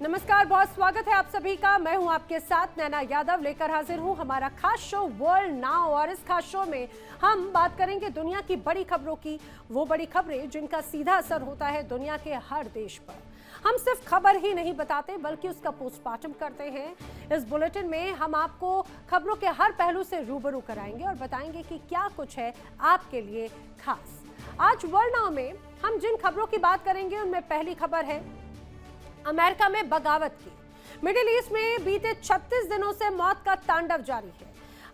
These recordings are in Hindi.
नमस्कार, बहुत स्वागत है आप सभी का। मैं हूं आपके साथ नैना यादव, लेकर हाजिर हूं हमारा खास शो वर्ल्ड नाउ। और इस खास शो में हम बात करेंगे दुनिया की बड़ी खबरों की, वो बड़ी खबरें जिनका सीधा असर होता है दुनिया के हर देश पर। हम सिर्फ खबर ही नहीं बताते बल्कि उसका पोस्टमार्टम करते हैं। इस बुलेटिन में हम आपको खबरों के हर पहलू से रूबरू कराएंगे और बताएंगे कि क्या कुछ है आपके लिए खास। आज वर्ल्ड नाउ में हम जिन खबरों की बात करेंगे उनमें पहली खबर है अमेरिका में बगावत की। मिडिल ईस्ट में बीते 36 दिनों से मौत का तांडव जारी है।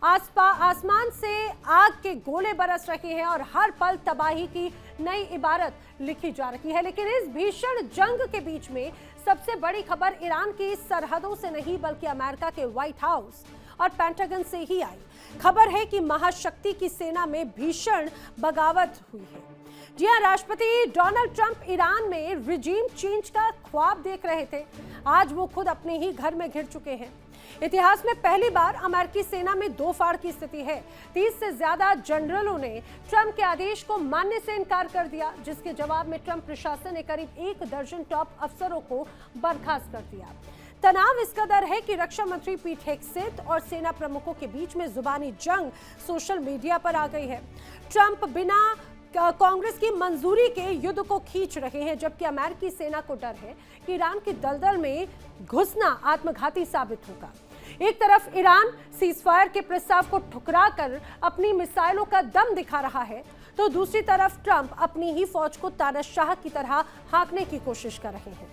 आसमान से आग के गोले बरस रहे हैं और हर पल तबाही की नई इबारत लिखी जा रही है। लेकिन इस भीषण जंग के बीच में सबसे बड़ी खबर ईरान की सरहदों से नहीं बल्कि अमेरिका के व्हाइट हाउस और पेंटागन से ही आई। खबर है कि महाशक्ति की सेना में भीषण बगावत हुई है। जी हां, राष्ट्रपति डोनाल्ड ट्रंप ईरान में रिजीम चेंज का ख्वाब देख रहे थे। आज वो खुद अपने ही घर में घिर चुके हैं। इतिहास में पहली बार अमेरिकी सेना में दो फाड़ की स्थिति है। 30 से ज्यादा जनरलों ने ट्रंप के आदेश को मानने से इनकार कर दिया, जिसके जवाब में ट्रंप प्रशासन ने करीब 1 दर्जन टॉप अफसरों को बर्खास्त कर दिया। तनाव इस कदर है कि रक्षा मंत्री पीट हेगसेथ और सेना प्रमुखों के बीच में जुबानी जंग सोशल मीडिया पर आ गई है। ट्रंप बिना कांग्रेस की मंजूरी के युद्ध को खींच रहे हैं, जबकि अमेरिकी सेना को डर है कि ईरान की दलदल में घुसना आत्मघाती साबित होगा। एक तरफ ईरान सीजफायर के प्रस्ताव को ठुकराकर अपनी मिसाइलों का दम दिखा रहा है, तो दूसरी तरफ ट्रंप अपनी ही फौज को तानाशाह की तरह हाँकने की कोशिश कर रहे हैं।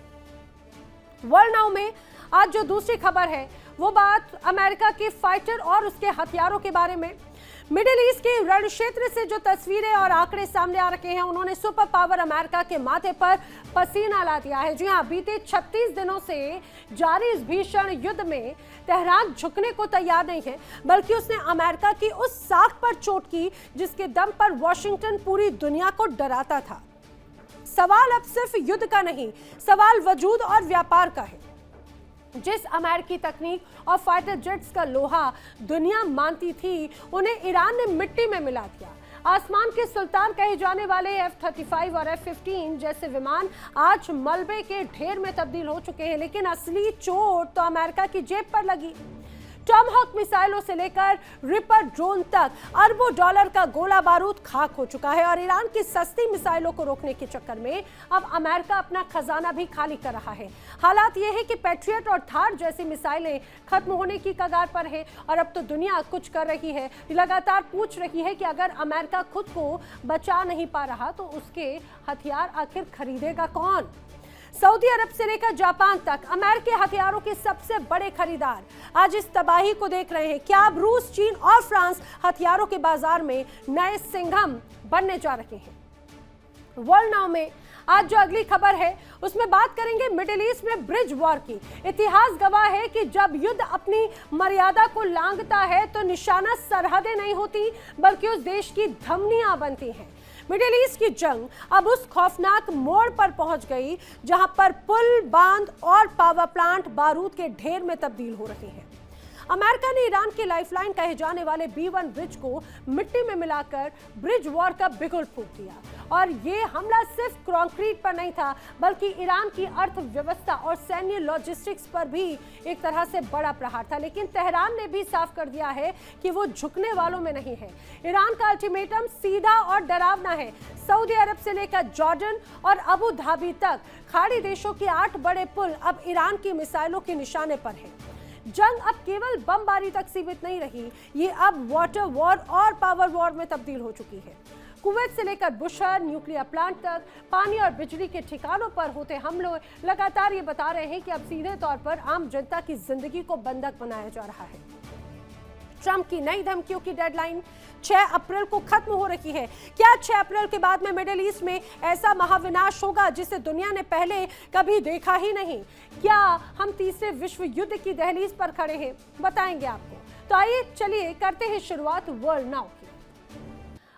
वर्ल्ड नाउ में आज जो दूसरी खबर है वो बात अमेरिका के फाइटर और उसके हथियारों के बारे में। मिडिल ईस्ट के रण क्षेत्र से जो तस्वीरें और आंकड़े सामने आ रखे हैं, उन्होंने सुपर पावर अमेरिका के माथे पर पसीना ला दिया है। जी हां, बीते 36 दिनों से जारी इस भीषण युद्ध में तेहरान झुकने को तैयार नहीं है, बल्कि उसने अमेरिका की उस साख पर चोट की जिसके दम पर वॉशिंगटन पूरी दुनिया को डराता था। सवाल अब सिर्फ युद्ध का नहीं, सवाल वजूद और व्यापार का है। जिस अमेरिकी तकनीक और फाइटर जेट्स का लोहा दुनिया मानती थी, उन्हें ईरान ने मिट्टी में मिला दिया। आसमान के सुल्तान कहे जाने वाले F-35 और F-15 जैसे विमान आज मलबे के ढेर में तब्दील हो चुके हैं, लेकिन असली चोट तो अमेरिका की जेब पर लगी। टॉमहॉक मिसाइलों से लेकर रिपर ड्रोन तक अरबों डॉलर का गोला बारूद खाक हो चुका है और ईरान की सस्ती मिसाइलों को रोकने के चक्कर में अब अमेरिका अपना खजाना भी खाली कर रहा है। हालात यह है कि पैट्रियट और थार जैसी मिसाइलें खत्म होने की कगार पर है और अब तो दुनिया कुछ कर रही है, लगातार पूछ रही है कि अगर अमेरिका खुद को बचा नहीं पा रहा तो उसके हथियार आखिर खरीदेगा कौन। सऊदी अरब से लेकर जापान तक अमेरिकी हथियारों के सबसे बड़े खरीदार आज इस तबाही को देख रहे हैं। क्या अब रूस, चीन और फ्रांस हथियारों के बाजार में नए सिंघम बनने जा रहे हैं? वर्ल्ड नाउ में आज जो अगली खबर है उसमें बात करेंगे मिडिल ईस्ट में ब्रिज वॉर की। इतिहास गवाह है कि जब युद्ध अपनी मर्यादा को लांघता है तो निशाना सरहदें नहीं होती बल्कि उस देश की धमनियां बनती हैं। मिडिल ईस्ट की जंग अब उस खौफनाक मोड़ पर पहुंच गई जहां पर पुल, बांध और पावर प्लांट बारूद के ढेर में तब्दील हो रहे हैं। अमेरिका ने ईरान की लाइफलाइन कहे जाने वाले B-1 ब्रिज को मिट्टी में मिलाकर ब्रिज वॉर का बिगुल फूंक दिया। और ये हमला सिर्फ कंक्रीट पर नहीं था बल्कि ईरान की अर्थव्यवस्था और सैन्य लॉजिस्टिक्स पर भी एक तरह से बड़ा प्रहार था। लेकिन तेहरान ने भी साफ कर दिया है कि वो झुकने वालों में नहीं है। ईरान का अल्टीमेटम सीधा और डरावना है। सऊदी अरब से लेकर जॉर्डन और अबू धाबी तक खाड़ी देशों के 8 बड़े पुल अब ईरान की मिसाइलों के निशाने पर हैं। जंग अब केवल बमबारी तक सीमित नहीं रही, ये अब वाटर वॉर और पावर वॉर में तब्दील हो चुकी है। कुवैत से लेकर बुशहर न्यूक्लियर प्लांट तक पानी और बिजली के ठिकानों पर होते हमलों लगातार ये बता रहे हैं कि अब सीधे तौर पर आम जनता की जिंदगी को बंधक बनाया जा रहा है। ट्रंप की नई धमकियों की डेडलाइन 6 अप्रैल को खत्म हो रही है। क्या 6 अप्रैल के बाद में मिडिल ईस्ट में ऐसा महाविनाश होगा जिसे दुनिया ने पहले कभी देखा ही नहीं? क्या हम तीसरे विश्व युद्ध की दहलीज पर खड़े हैं? बताएंगे आपको। तो आइए चलिए करते हैं शुरुआत वर्ल्ड नाउ की।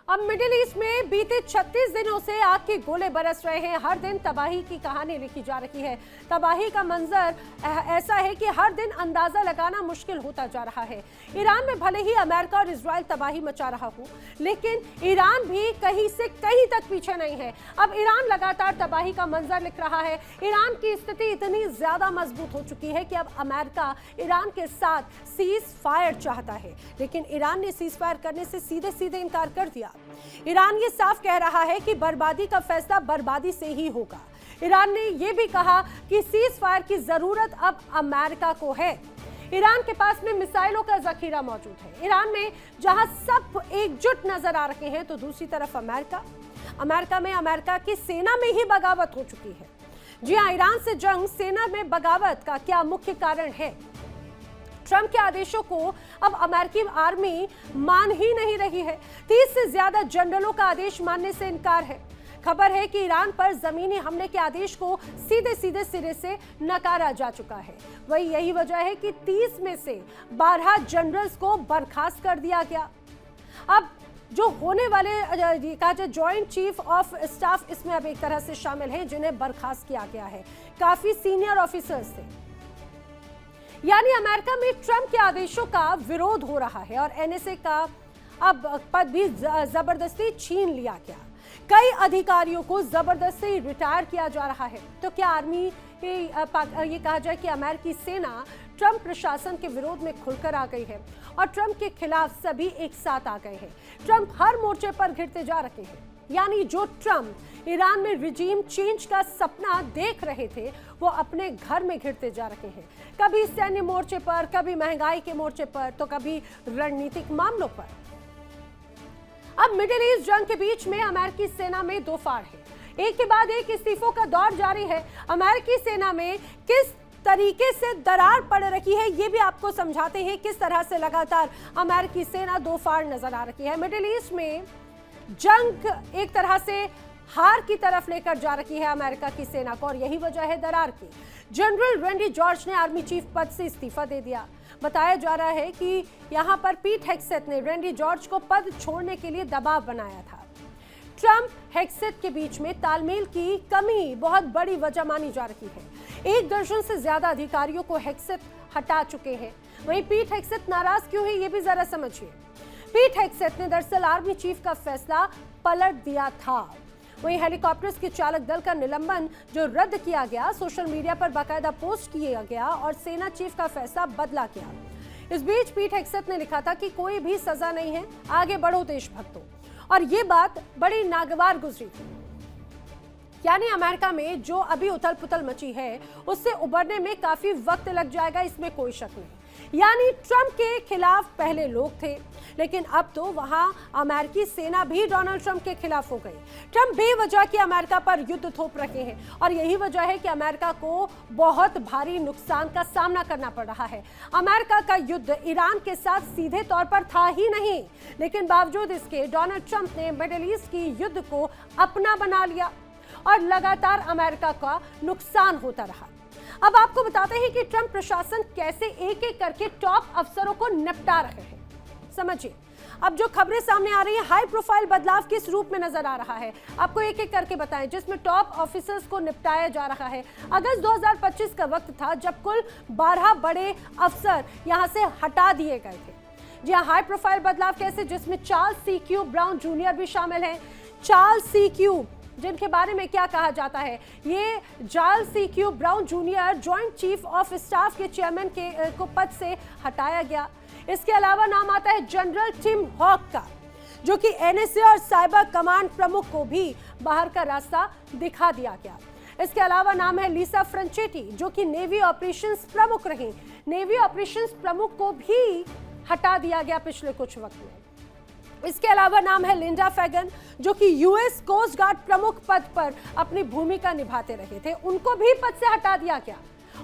अब मिडिल ईस्ट में बीते 36 दिनों से आग के गोले बरस रहे हैं। हर दिन तबाही की कहानी लिखी जा रही है। तबाही का मंजर ऐसा है कि हर दिन अंदाजा लगाना मुश्किल होता जा रहा है। ईरान में भले ही अमेरिका और इजराइल तबाही मचा रहा हो, लेकिन ईरान भी कहीं से कहीं तक पीछे नहीं है। अब ईरान लगातार तबाही का मंजर लिख रहा है। ईरान की स्थिति इतनी ज्यादा मजबूत हो चुकी है कि अब अमेरिका ईरान के साथ सीज फायर चाहता है, लेकिन ईरान ने सीज फायर करने से सीधे सीधे इनकार कर दिया। ईरान ये साफ कह रहा है कि बर्बादी का फैसला बर्बादी से ही होगा। ईरान ने यह भी कहा कि सीज फायर की जरूरत अब अमेरिका को है। ईरान के पास में मिसाइलों का जखीरा मौजूद है। ईरान में जहां सब एकजुट नजर आ रहे हैं, तो दूसरी तरफ अमेरिका में अमेरिका की सेना में ही बगावत हो चुकी है। जी हां, ईरान से जंग, सेना में बगावत का क्या मुख्य कारण है? ट्रंप के आदेशों को अब अमेरिकी आर्मी मान ही नहीं रही है। 30 से ज्यादा जनरलों का आदेश मानने से इनकार है। खबर है कि ईरान पर जमीनी हमले के आदेश को सीधे सीधे सिरे से नकारा जा चुका है। वही यही वजह है कि 30 में से 12 जनरल्स को बर्खास्त कर दिया गया। अब जो होने वाले कहा जाए जॉइंट चीफ ऑफ स्टाफ इसमें अब एक तरह से शामिल है, जिन्हें बर्खास्त किया गया है। काफी सीनियर ऑफिसर्स थे। यानी अमेरिका में ट्रंप के आदेशों का विरोध हो रहा है और एनएसए का अब पद भी जबरदस्ती छीन लिया गया। कई अधिकारियों को जबरदस्ती रिटायर किया जा रहा है। तो क्या आर्मी ये कहा जाए कि अमेरिकी सेना ट्रंप प्रशासन के विरोध में खुलकर आ गई है और ट्रंप के खिलाफ सभी एक साथ आ गए हैं। ट्रंप हर मोर्चे पर घिरते जा रहे हैं। यानी जो ट्रंप ईरान में रिजीम चेंज का सपना देख रहे थे, वो अपने घर में घिरते जा रहे हैं। कभी सैन्य मोर्चे पर, कभी महंगाई के मोर्चे पर, तो कभी रणनीतिक मामलों पर। अब मिडिल ईस्ट जंग के बीच में अमेरिकी सेना में दो फाड़ है। एक के बाद एक इस्तीफों का दौर जारी है। अमेरिकी सेना में किस तरीके से दरार पड़ रही है, ये भी आपको समझाते हैं किस तरह से लगातार अमेरिकी सेना दो फाड़ नजर आ रही है। मिडिल ईस्ट में जंग एक तरह से हार की तरफ लेकर जा रही है अमेरिका की सेना को, और यही वजह है दरार की। जनरल रैंडी जॉर्ज ने आर्मी चीफ पद से इस्तीफा दे दिया। बताया जा रहा है कि यहां पर पीट हेग्सेथ ने रैंडी जॉर्ज को पद छोड़ने के लिए दबाव बनाया था। ट्रंप हेग्सेथ के बीच में तालमेल की कमी बहुत बड़ी वजह मानी जा रही है। 1 दर्जन से ज्यादा अधिकारियों को हेग्सेथ हटा चुके हैं। वहीं पीट हेग्सेथ नाराज क्यों है, ये भी जरा समझिए। पीट हेग्सेथ ने दरअसल आर्मी चीफ का फैसला पलट दिया था। वहीं हेलीकॉप्टर्स के चालक दल का निलंबन जो रद्द किया गया, सोशल मीडिया पर बाकायदा पोस्ट किया गया और सेना चीफ का फैसला बदला गया। इस बीच पीट हेग्सेथ ने लिखा था कि कोई भी सजा नहीं है, आगे बढ़ो देशभक्तों, और ये बात बड़ी नागवार गुजरी थी। यानी अमेरिका में जो अभी उथल पुथल मची है, उससे उबरने में काफी वक्त लग जाएगा, इसमें कोई शक नहीं। यानी ट्रंप के खिलाफ पहले लोग थे, लेकिन अब तो वहां अमेरिकी सेना भी डोनाल्ड ट्रंप के खिलाफ हो गई। ट्रंप बेवजह की अमेरिका पर युद्ध थोप रहे हैं और यही वजह है कि अमेरिका को बहुत भारी नुकसान का सामना करना पड़ रहा है। अमेरिका का युद्ध ईरान के साथ सीधे तौर पर था ही नहीं, लेकिन बावजूद इसके डोनाल्ड ट्रंप ने मिडिल ईस्ट की युद्ध को अपना बना लिया और लगातार अमेरिका का नुकसान होता रहा। अब आपको बताते हैं कि ट्रंप प्रशासन कैसे एक एक करके टॉप अफसरों को निपटा रहे हैं। समझिए, अब जो खबरें सामने आ रही है, हाई प्रोफाइल बदलाव किस रूप में नजर आ रहा है, आपको एक एक करके बताएं, जिसमें टॉप ऑफिसर्स को निपटाया जा रहा है। अगस्त 2025 का वक्त था जब कुल 12 बड़े अफसर यहां से हटा दिए गए थे। जी हाँ, हाई प्रोफाइल बदलाव कैसे, जिसमें चार्ल्स CQ ब्राउन जूनियर भी शामिल हैं। चार्ल्स CQ, जिनके बारे में क्या कहा जाता है, ये Charles CQ brown junior joint chief of staff के चेयरमैन को पद से हटाया गया। इसके अलावा नाम आता है जनरल टिम हॉक का, जो कि NSA और साइबर कमांड प्रमुख को भी बाहर का रास्ता दिखा दिया गया। इसके अलावा नाम है लिसा फ्रेंचेटी, जो कि नेवी ऑपरेशंस प्रमुख रही। नेवी ऑपरेशंस प्रमुख को भी हटा दिया गया पिछले कुछ वक्त में। इसके अलावा नाम है लिंडा फैगन, जो कि US कोस्ट गार्ड प्रमुख पद पर अपनी भूमिका निभाते रहे थे, उनको भी पद से हटा दिया गया।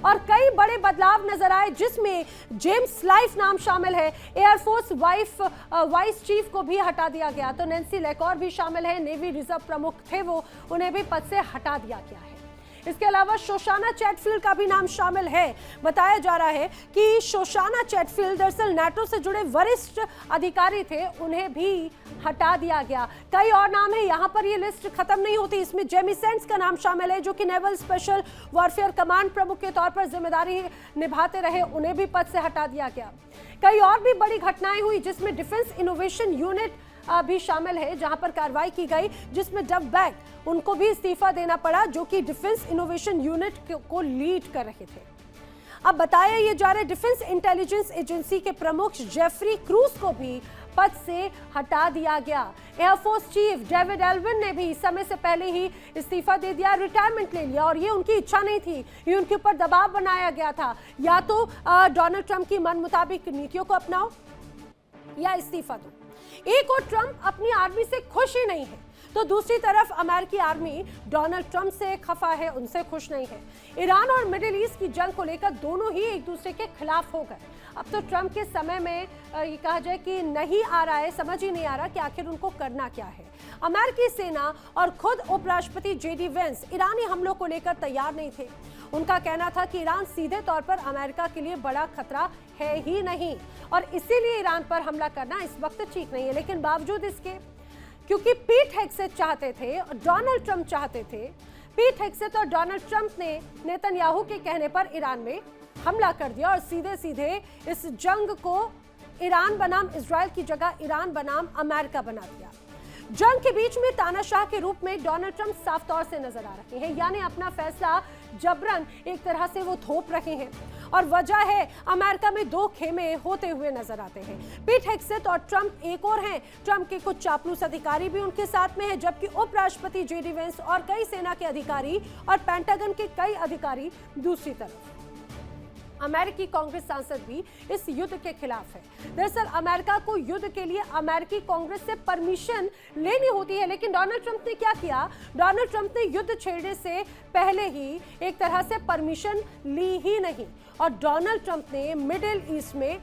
और कई बड़े बदलाव नजर आए, जिसमें जेम्स लाइफ नाम शामिल है। एयरफोर्स वाइस चीफ को भी हटा दिया गया। तो नैन्सी लेकौर भी शामिल है, नेवी रिजर्व प्रमुख थे वो, उन्हें भी पद से हटा दिया गया है। इसके अलावा शोशाना चैटफील्ड का भी नाम शामिल है। बताया जा रहा है कि शोशाना चैटफील्ड दरअसल नाटो से जुड़े वरिष्ठ अधिकारी थे, उन्हें भी हटा दिया गया। कई और नाम है, यहाँ पर ये लिस्ट खत्म नहीं होती। इसमें जेमी सेंट्स का नाम शामिल है जो कि नेवल स्पेशल वॉरफेयर कमांड प्रमुख के तौर पर जिम्मेदारी निभाते रहे, उन्हें भी पद से हटा दिया गया। कई और भी बड़ी घटनाएं हुई जिसमें डिफेंस इनोवेशन यूनिट भी शामिल है, जहां पर कार्रवाई की गई, जिसमें डब बैक उनको भी इस्तीफा देना पड़ा जो कि डिफेंस इनोवेशन यूनिट को लीड कर रहे थे। अब बताया ये जा रहा है डिफेंस इंटेलिजेंस एजेंसी के प्रमुख जेफरी क्रूज को भी पद से हटा दिया गया। एयरफोर्स चीफ डेविड एल्विन ने भी समय से पहले ही इस्तीफा दे दिया, रिटायरमेंट ले लिया, और ये उनकी इच्छा नहीं थी, ये उनके ऊपर दबाव बनाया गया था, या तो डोनाल्ड ट्रंप की मन मुताबिक नीतियों को अपनाओ या इस्तीफा दो। एक और ट्रंप अपनी आर्मी से खुश ही नहीं है, तो दूसरी तरफ अमेरिकी आर्मी डोनाल्ड ट्रंप से खफा है, उनसे खुश नहीं है। ईरान और मिडिल ईस्ट की जंग को लेकर दोनों ही एक दूसरे के खिलाफ हो गए। अब तो ट्रंप के समय में ये कहा जाए कि नहीं आ रहा है, समझ ही नहीं आ रहा कि आखिर उनको करना क्या है। अमेरिकी सेना और खुद उपराष्ट्रपति जेडी वेंस ईरानी हमलों को लेकर तैयार नहीं थे। उनका कहना था कि ईरान सीधे तौर पर अमेरिका के लिए बड़ा खतरा है ही नहीं, और इसीलिए ईरान पर हमला करना इस वक्त ठीक नहीं है। लेकिन बावजूद इसके, क्योंकि पीट हेग्सेट चाहते थे और डोनाल्ड ट्रंप चाहते थे, पीट हेग्सेट और डोनाल्ड ट्रंप ने नेतन्याहू के कहने पर ईरान में हमला कर दिया और सीधे सीधे इस जंग को ईरान बनाम इजराइल की जगह ईरान बनाम अमेरिका बना दिया। जंग के बीच में तानाशाह के रूप में डोनाल्ड ट्रंप साफ तौर से नजर आ रहे हैं, यानी अपना फैसला जबरन एक तरह से वो थोप रहे हैं, और वजह है अमेरिका में दो खेमे होते हुए नजर आते हैं। पीट हेग्सेट और ट्रंप एक और हैं, ट्रंप के कुछ चापलूस अधिकारी भी उनके साथ में हैं, जबकि उपराष्ट्रपति जेडी वेंस और कई सेना के अधिकारी और पेंटागन के कई अधिकारी दूसरी तरफ। अमेरिकी कांग्रेस सांसद भी इस युद्ध के खिलाफ है। दरअसल अमेरिका को युद्ध के लिए अमेरिकी कांग्रेस से परमिशन लेनी होती है, लेकिन डोनाल्ड ट्रंप ने क्या किया, डोनाल्ड ट्रंप ने युद्ध छेड़ने से पहले ही एक तरह से परमिशन ली ही नहीं, और डोनाल्ड ट्रंप ने मिडिल ईस्ट में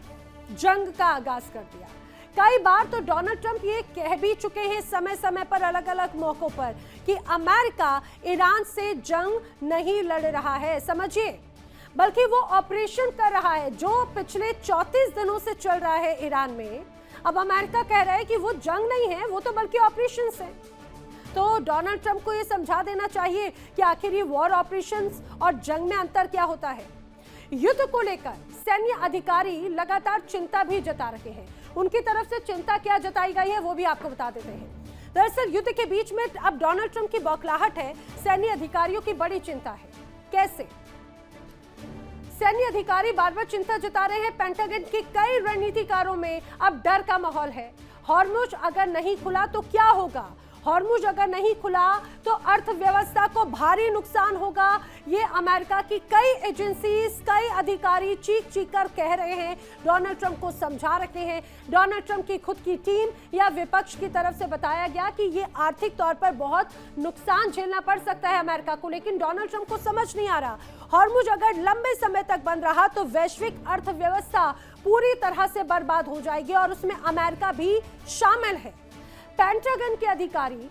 जंग का आगाज कर दिया। कई बार तो डोनाल्ड ट्रंप ये कह भी चुके हैं समय समय पर अलग अलग मौकों पर कि अमेरिका ईरान से जंग नहीं लड़ रहा है, समझिए, बल्कि वो ऑपरेशन कर रहा है जो पिछले 34 दिनों से चल रहा है ईरान में। अब अमेरिका कह रहा है कि वो जंग नहीं है, वो तो बल्कि ऑपरेशंस है। तो डोनाल्ड ट्रंप को ये समझा देना चाहिए कि आखिर ये वॉर ऑपरेशंस और जंग में अंतर क्या होता है। युद्ध को लेकर सैन्य अधिकारी लगातार चिंता भी जता रहे हैं। उनकी तरफ से चिंता क्या जताई गई है वो भी आपको बता देते हैं। दरअसल युद्ध के बीच में अब डोनाल्ड ट्रंप की बौखलाहट है, सैन्य अधिकारियों की बड़ी चिंता है। कैसे? सैन्य अधिकारी बार बार चिंता जता रहे हैं। पेंटागन के कई रणनीतिकारों में अब डर का माहौल है। हॉर्मुज अगर नहीं खुला तो क्या होगा, हॉर्मुज अगर नहीं खुला तो अर्थव्यवस्था को भारी नुकसान होगा। ये अमेरिका की कई एजेंसीज, कई अधिकारी चीख चीख कर कह रहे हैं, डोनाल्ड ट्रंप को समझा रहे हैं। डोनाल्ड ट्रंप की खुद की टीम या विपक्ष की तरफ से बताया गया कि ये आर्थिक तौर पर बहुत नुकसान झेलना पड़ सकता है अमेरिका को, लेकिन डोनाल्ड ट्रंप को समझ नहीं आ रहा। हॉर्मुज अगर लंबे समय तक बंद रहा तो वैश्विक अर्थव्यवस्था पूरी तरह से बर्बाद हो जाएगी, और उसमें अमेरिका भी शामिल है। पेंटागन के अधिकारी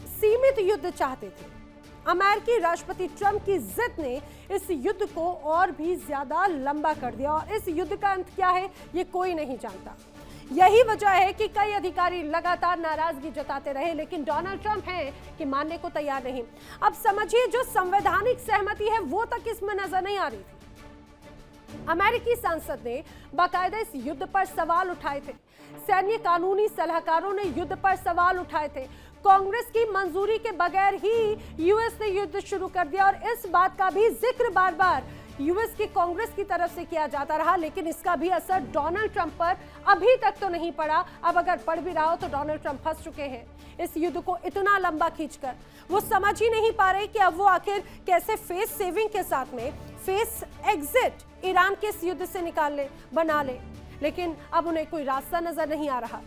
सीमित युद्ध चाहते थे। अमेरिकी राष्ट्रपति ट्रंप की जिद ने इस युद्ध को और भी ज्यादा लंबा कर दिया, और इस युद्ध का अंत क्या है ये कोई नहीं जानता। यही वजह है कि कई अधिकारी लगातार नाराजगी जताते रहे, लेकिन डोनाल्ड ट्रंप हैं कि मानने को तैयार नहीं। अब समझिए, जो संवैधानिक सहमति है वो तक इसमें नजर नहीं आ रही थी। अमेरिकी सांसद ने बाकायदा इस युद्ध पर सवाल उठाए थे। सैन्य कानूनी सलाहकारों ने युद्ध पर सवाल उठाए थे। कांग्रेस की मंजूरी के बगैर ही यूएस ने युद्ध शुरू कर दिया, और इस बात का भी जिक्र बार बार यूएस की कांग्रेस की तरफ से किया जाता रहा, लेकिन इसका भी असर डोनाल्ड ट्रंप पर अभी तक तो नहीं पड़ा। अब अगर पड़ भी रहा हो तो डोनाल्ड ट्रंप फंस चुके हैं इस युद्ध को इतना लंबा खींचकर। वो समझ ही नहीं पा रहे कि अब वो आखिर कैसे फेस सेविंग के साथ में फेस एग्जिट ईरान के इस युद्ध से बना ले, लेकिन अब उन्हें कोई रास्ता नजर नहीं आ रहा।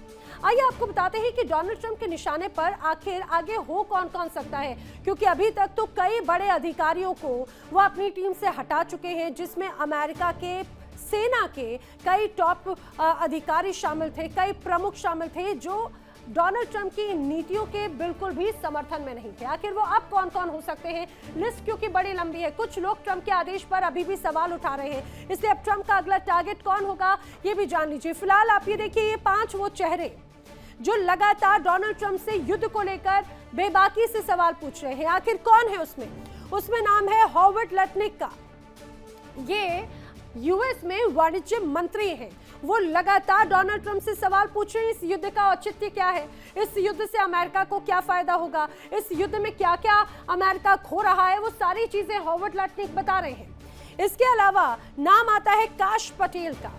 आइए आपको बताते हैं कि डोनाल्ड ट्रंप के निशाने पर आखिर आगे हो कौन कौन सकता है, क्योंकि अभी तक तो कई बड़े अधिकारियों को वो अपनी टीम से हटा चुके हैं, जिसमें अमेरिका के सेना के कई टॉप अधिकारी शामिल थे, कई प्रमुख शामिल थे जो डोनाल्ड ट्रंप की नीतियों के बिल्कुल भी समर्थन में नहीं थे। आखिर वो अब कौन कौन हो सकते हैं? लिस्ट क्योंकि बड़ी लंबी है। कुछ लोग ट्रंप के आदेश पर अभी भी सवाल उठा रहे हैं, इसलिए अब ट्रंप का अगला टारगेट कौन होगा ये भी जान लीजिए। फिलहाल आप ये देखिए, ये 5 वो चेहरे जो लगातार डोनाल्ड ट्रंप से युद्ध को लेकर बेबाकी से सवाल पूछ रहे हैं। आखिर कौन है उसमें नाम है हॉवर्ड लटनिक का। ये यूएस में वाणिज्य मंत्री हैं। वो लगातार डोनाल्ड ट्रंप से सवाल पूछ रहे हैं, इस युद्ध का औचित्य क्या है, इस युद्ध से अमेरिका को क्या फायदा होगा, इस युद्ध में क्या क्या अमेरिका खो रहा है, वो सारी चीजें हॉवर्ड लटनिक बता रहे हैं। इसके अलावा नाम आता है काश पटेल का।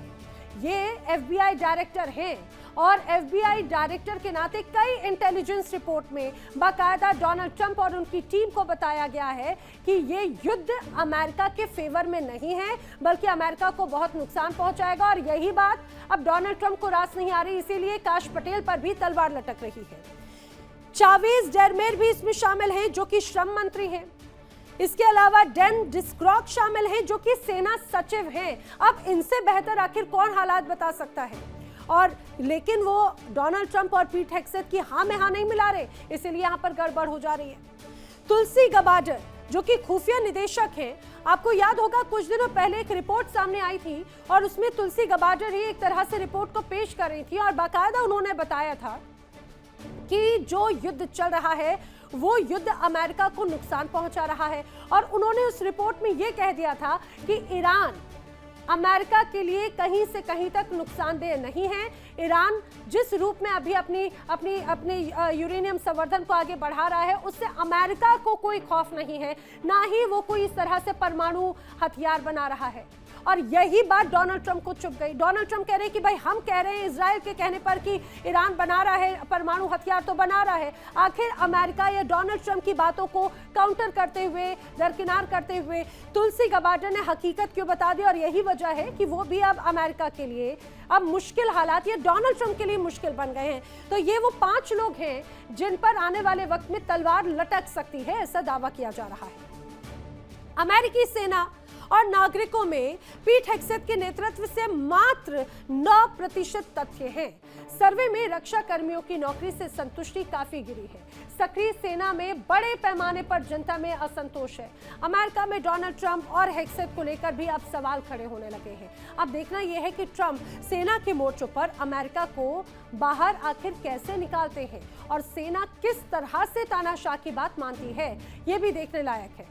ये एफबीआई डायरेक्टर हैं और एफबीआई डायरेक्टर के नाते कई इंटेलिजेंस रिपोर्ट में बाकायदा डोनाल्ड ट्रंप और उनकी टीम को बताया गया है कि ये युद्ध अमेरिका के फेवर में नहीं है, बल्कि अमेरिका को बहुत नुकसान पहुंचाएगा। और यही बात अब डोनाल्ड ट्रंप को रास नहीं आ रही, इसीलिए काश पटेल पर भी तलवार लटक रही है। चावेज डेरमेर भी इसमें शामिल हैं, जो कि श्रम मंत्री हैं। इसके अलावा डेन डिस्क्रॉक शामिल हैं, जो कि सेना सचिव हैं। अब इनसे बेहतर आखिर कौन हालात बता सकता है? और लेकिन वो डोनाल्ड ट्रंप और पीट हेग्सेथ की हाँ में हाँ नहीं मिला रहे, इसीलिए यहाँ पर गड़बड़ हो जा रही है। तुलसी गबार्डर जो कि खुफिया निदेशक हैं, आपको याद होगा कुछ दिनों पहले एक रिपोर्ट सामने आई थी और उसमें तुलसी गबार्डर ही एक तरह से रिपोर्ट को पेश कर रही थी और बाकायदा उन्होंने बताया था कि जो युद्ध चल रहा है वो युद्ध अमेरिका को नुकसान पहुंचा रहा है। और उन्होंने उस रिपोर्ट में ये कह दिया था कि ईरान अमेरिका के लिए कहीं से कहीं तक नुकसानदेह नहीं है। ईरान जिस रूप में अभी अपनी यूरेनियम संवर्धन को आगे बढ़ा रहा है, उससे अमेरिका को कोई खौफ नहीं है, ना ही वो कोई इस तरह से परमाणु हथियार बना रहा है। और यही बात डोनाल्ड ट्रंप को चुभ गई। डोनाल्ड ट्रंप कह रहे हैं कि भाई हम कह रहे हैं इजराइल के कहने पर कि ईरान बना रहा है परमाणु हथियार, तो बना रहा है। आखिर अमेरिका या डोनाल्ड ट्रंप की बातों को काउंटर करते हुए, दरकिनार करते हुए तुलसी गबार्डर ने हकीकत क्यों बता दी? और यही वजह है कि वो भी अब अमेरिका के लिए अब मुश्किल हालात या डोनाल्ड ट्रंप के लिए मुश्किल बन गए हैं। तो ये वो 5 लोग हैं जिन पर आने वाले वक्त में तलवार लटक सकती है, ऐसा दावा किया जा रहा है। अमेरिकी सेना और नागरिकों में पीट हेग्सेथ के नेतृत्व से मात्र 9% तथ्य हैं। सर्वे में रक्षा कर्मियों की नौकरी से संतुष्टि काफी गिरी है। सक्रिय सेना में बड़े पैमाने पर जनता में असंतोष है। अमेरिका में डोनाल्ड ट्रंप और हेग्सेथ को लेकर भी अब सवाल खड़े होने लगे हैं। अब देखना यह है कि ट्रंप सेना के मोर्चों पर अमेरिका को बाहर आखिर कैसे निकालते हैं और सेना किस तरह से तानाशाह की बात मानती है, ये भी देखने लायक है।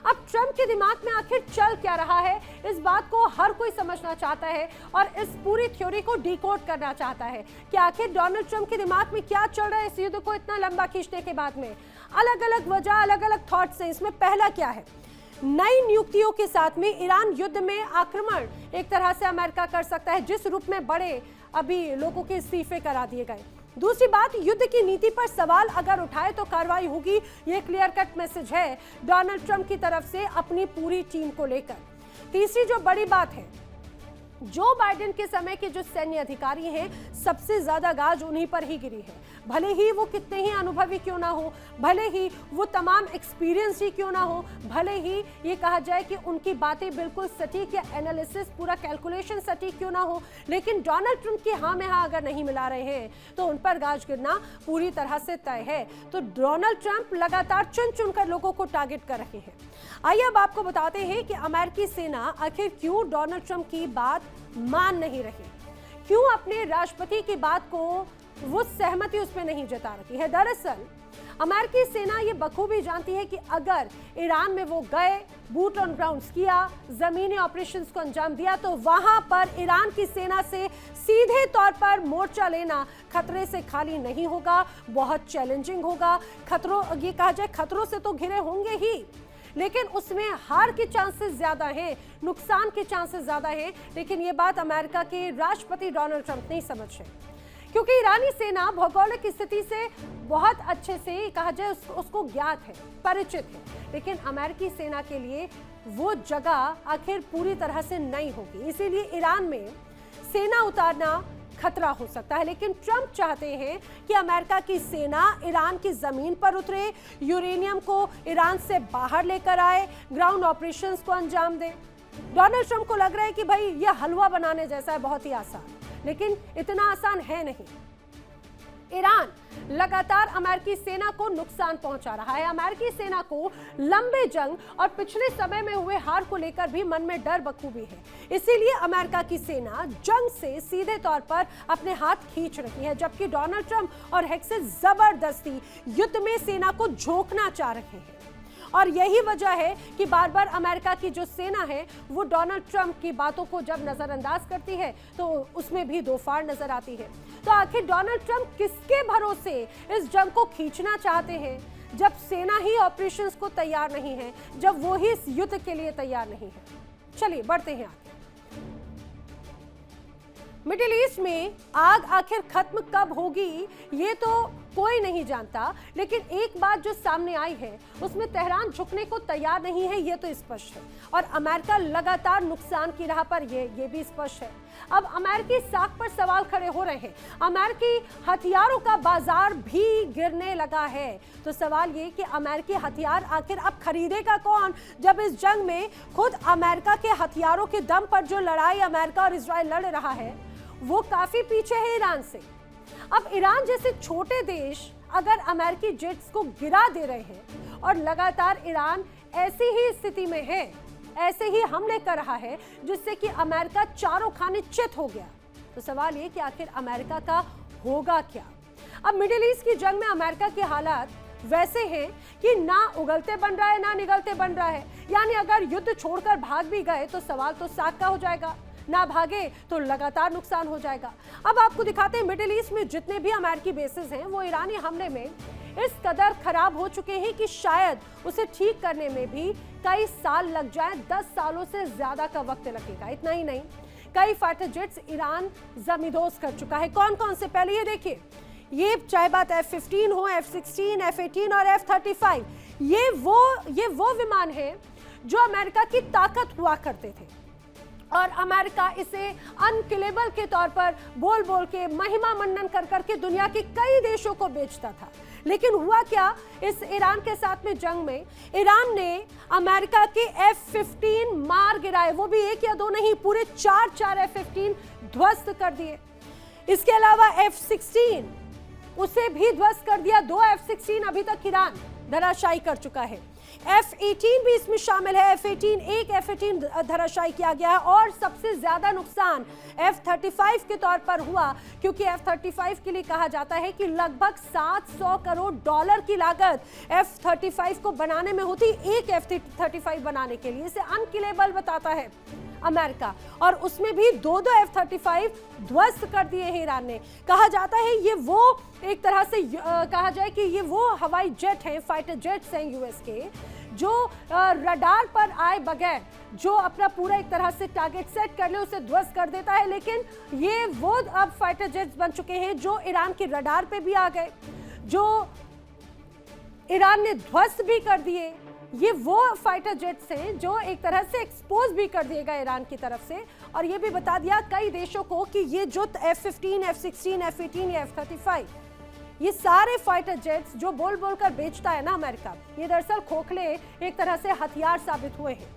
अब ट्रंप के दिमाग में आखिर चल क्या रहा है, इस बात को हर कोई समझना चाहता है और इस पूरी थ्योरी को डिकोड करना चाहता है कि आखिर डोनाल्ड ट्रंप के दिमाग में क्या चल रहा है इस युद्ध को इतना लंबा खींचने के बाद में। अलग अलग वजह, अलग अलग थॉट्स हैं। इसमें पहला क्या है, नई नियुक्तियों के साथ में ईरान युद्ध में आक्रमण एक तरह से अमेरिका कर सकता है, जिस रूप में बड़े अभी लोगों के इस्तीफे करा दिए गए। दूसरी बात, युद्ध की नीति पर सवाल अगर उठाए तो कार्रवाई होगी, ये क्लियर कट मैसेज है डोनाल्ड ट्रंप की तरफ से अपनी पूरी टीम को लेकर। तीसरी जो बड़ी बात है, जो बाइडेन के समय के जो सैन्य अधिकारी हैं, सबसे ज्यादा गाज उन्हीं पर ही गिरी है। भले ही वो कितने ही अनुभवी क्यों ना हो, भले ही वो तमाम एक्सपीरियंस ही क्यों ना हो, भले ही ये कहा जाए कि उनकी बातें बिल्कुल सटीक या एनालिसिस पूरा कैलकुलेशन सटीक क्यों ना हो, लेकिन डोनाल्ड ट्रंप की हाँ में हाँ अगर नहीं मिला रहे हैं तो उन पर गाज गिरना पूरी तरह से तय है। तो डोनाल्ड ट्रंप लगातार चुन चुनकर लोगों को टारगेट कर रहे हैं। आइए अब आपको बताते हैं कि अमेरिकी सेना आखिर क्यों डोनाल्ड ट्रंप की बात मान नहीं रही, क्यों अपने राष्ट्रपति की बात को वो सहमति उसमें नहीं जता रही है। दरअसल अमेरिकी सेना ये बखूबी जानती है कि अगर ईरान में वो गए, बूट ऑन ग्राउंड्स किया, जमीनी ऑपरेशंस को अंजाम दिया, तो वहां पर ईरान की सेना से सीधे तौर पर मोर्चा लेना खतरे से खाली नहीं होगा, बहुत चैलेंजिंग होगा। खतरों, ये कहा जाए खतरों से तो घिरे होंगे ही, लेकिन उसमें हार के चांसेस ज्यादा हैं, नुकसान के चांसेस ज्यादा हैं। लेकिन ये बात अमेरिका के राष्ट्रपति डोनाल्ड ट्रंप नहीं समझ रहे, क्योंकि ईरानी सेना भौगोलिक स्थिति से बहुत अच्छे से कहा जाए उसको ज्ञात है, परिचित है। लेकिन अमेरिकी सेना के लिए वो जगह आखिर पूरी तरह से नई होगी, इसीलिए ईरान में सेना उतारना खतरा हो सकता है। लेकिन ट्रंप चाहते हैं कि अमेरिका की सेना ईरान की जमीन पर उतरे, यूरेनियम को ईरान से बाहर लेकर आए, ग्राउंड ऑपरेशंस को अंजाम दे। डोनाल्ड ट्रंप को लग रहा है कि भाई यह हलवा बनाने जैसा है, बहुत ही आसान, लेकिन इतना आसान है नहीं। ईरान लगातार अमेरिकी सेना को नुकसान पहुंचा रहा है। अमेरिकी सेना को लंबे जंग और पिछले समय में हुए हार को लेकर भी मन में डर बखूबी है। इसीलिए अमेरिका की सेना जंग से सीधे तौर पर अपने हाथ खींच रही है, जबकि डोनाल्ड ट्रंप और हेक्सेस जबरदस्ती युद्ध में सेना को झोंकना चाह रहे हैं। और यही वजह है कि बार बार अमेरिका की जो सेना है वो डोनाल्ड ट्रंप की बातों को जब नजरअंदाज करती है तो उसमें भी दो फाड़ नजर आती है। तो आखिर डोनाल्ड ट्रंप किसके भरोसे इस जंग को खींचना चाहते हैं, जब सेना ही ऑपरेशंस को तैयार नहीं है, जब वो ही इस युद्ध के लिए तैयार नहीं है। चलिए बढ़ते हैं आगे। मिडिल ईस्ट में आग आखिर खत्म कब होगी ये तो कोई नहीं जानता, लेकिन एक बात जो सामने आई है उसमें तेहरान झुकने को तैयार नहीं है, ये तो स्पष्ट है। और अमेरिका लगातार नुकसान की राह पर ये भी स्पष्ट है। अब अमेरिकी साख पर सवाल खड़े हो रहे हैं। अमेरिकी हथियारों का बाजार भी गिरने लगा है। तो सवाल ये कि अमेरिकी हथियार आखिर अब खरीदेगा कौन, जब इस जंग में खुद अमेरिका के हथियारों के दम पर जो लड़ाई अमेरिका और इजराइल लड़ रहा है वो काफी पीछे है ईरान से। अब ईरान जैसे छोटे देश अगर अमेरिकी जेट्स को गिरा दे रहे हैं और लगातार ईरान ऐसी ही स्थिति में है, ऐसे ही हमले कर रहा है जिससे कि अमेरिका चारों खाने चित हो गया, तो सवाल ये कि आखिर अमेरिका का होगा क्या। अब मिडिल ईस्ट की जंग में अमेरिका के हालात वैसे हैं कि ना उगलते बन रहा है ना निगलते बन रहा है। यानी अगर युद्ध छोड़कर भाग भी गए तो सवाल तो साख का हो जाएगा, ना भागे तो लगातार नुकसान हो जाएगा। अब आपको दिखाते हैं मिडिल ईस्ट में जितने भी अमेरिकी बेसेस हैं वो ईरानी हमले में इस कदर खराब हो चुके हैं कि शायद उसे ठीक करने में भी कई साल लग जाए, 10 सालों से ज्यादा का वक्त लगेगा। इतना ही नहीं, कई फाइटर जेट्स ईरान जमींदोज कर चुका है। कौन कौन से, पहले ये देखिए, ये चाहे बात F-15 हो, F-16, F-18 और F-35, ये वो विमान है जो अमेरिका की ताकत हुआ करते थे और अमेरिका इसे अनकिलेबल के तौर पर बोल बोल के महिमा मंडन कर करके दुनिया के कई देशों को बेचता था। लेकिन हुआ क्या, इस ईरान के साथ में जंग में ईरान ने अमेरिका के F-15 मार गिराए, वो भी एक या दो नहीं, पूरे 4 F-15 ध्वस्त कर दिए। इसके अलावा F-16 उसे भी ध्वस्त कर दिया। 2 F-16 अभी तक ईरान धराशायी कर चुका है। F-18 भी इसमें शामिल है। एक F-18 धराशायी किया गया है और सबसे ज्यादा नुकसान F-35 के तौर पर हुआ, क्योंकि F-35 के लिए कहा जाता है कि लगभग $700 करोड़ की लागत F-35 को बनाने में होती, एक F-35 बनाने के लिए। इसे अनकिलेबल बताता है अमेरिका, और उसमें भी 2 F-35 ध्वस्त कर दिए हैं ईरान ने। कहा जाता है ये वो, एक तरह से कहा जाए कि ये वो हवाई जेट हैं, फाइटर जेट्स हैं यूएस के, जो रडार पर आए बगैर जो अपना पूरा एक तरह से टारगेट सेट कर ले उसे ध्वस्त कर देता है। लेकिन ये वो अब फाइटर जेट्स बन चुके हैं जो ईरान की रडार पे भी आ गए, जो ईरान ने ध्वस्त भी कर दिए। ये वो फाइटर जेट्स हैं जो एक तरह से एक्सपोज भी कर दिए गए ईरान की तरफ से, और ये भी बता दिया कई देशों को कि ये जो F-15, F-16, F-18 या F-35, ये सारे फाइटर जेट्स जो बोल बोल कर बेचता है ना अमेरिका, ये दरअसल खोखले एक तरह से हथियार साबित हुए हैं।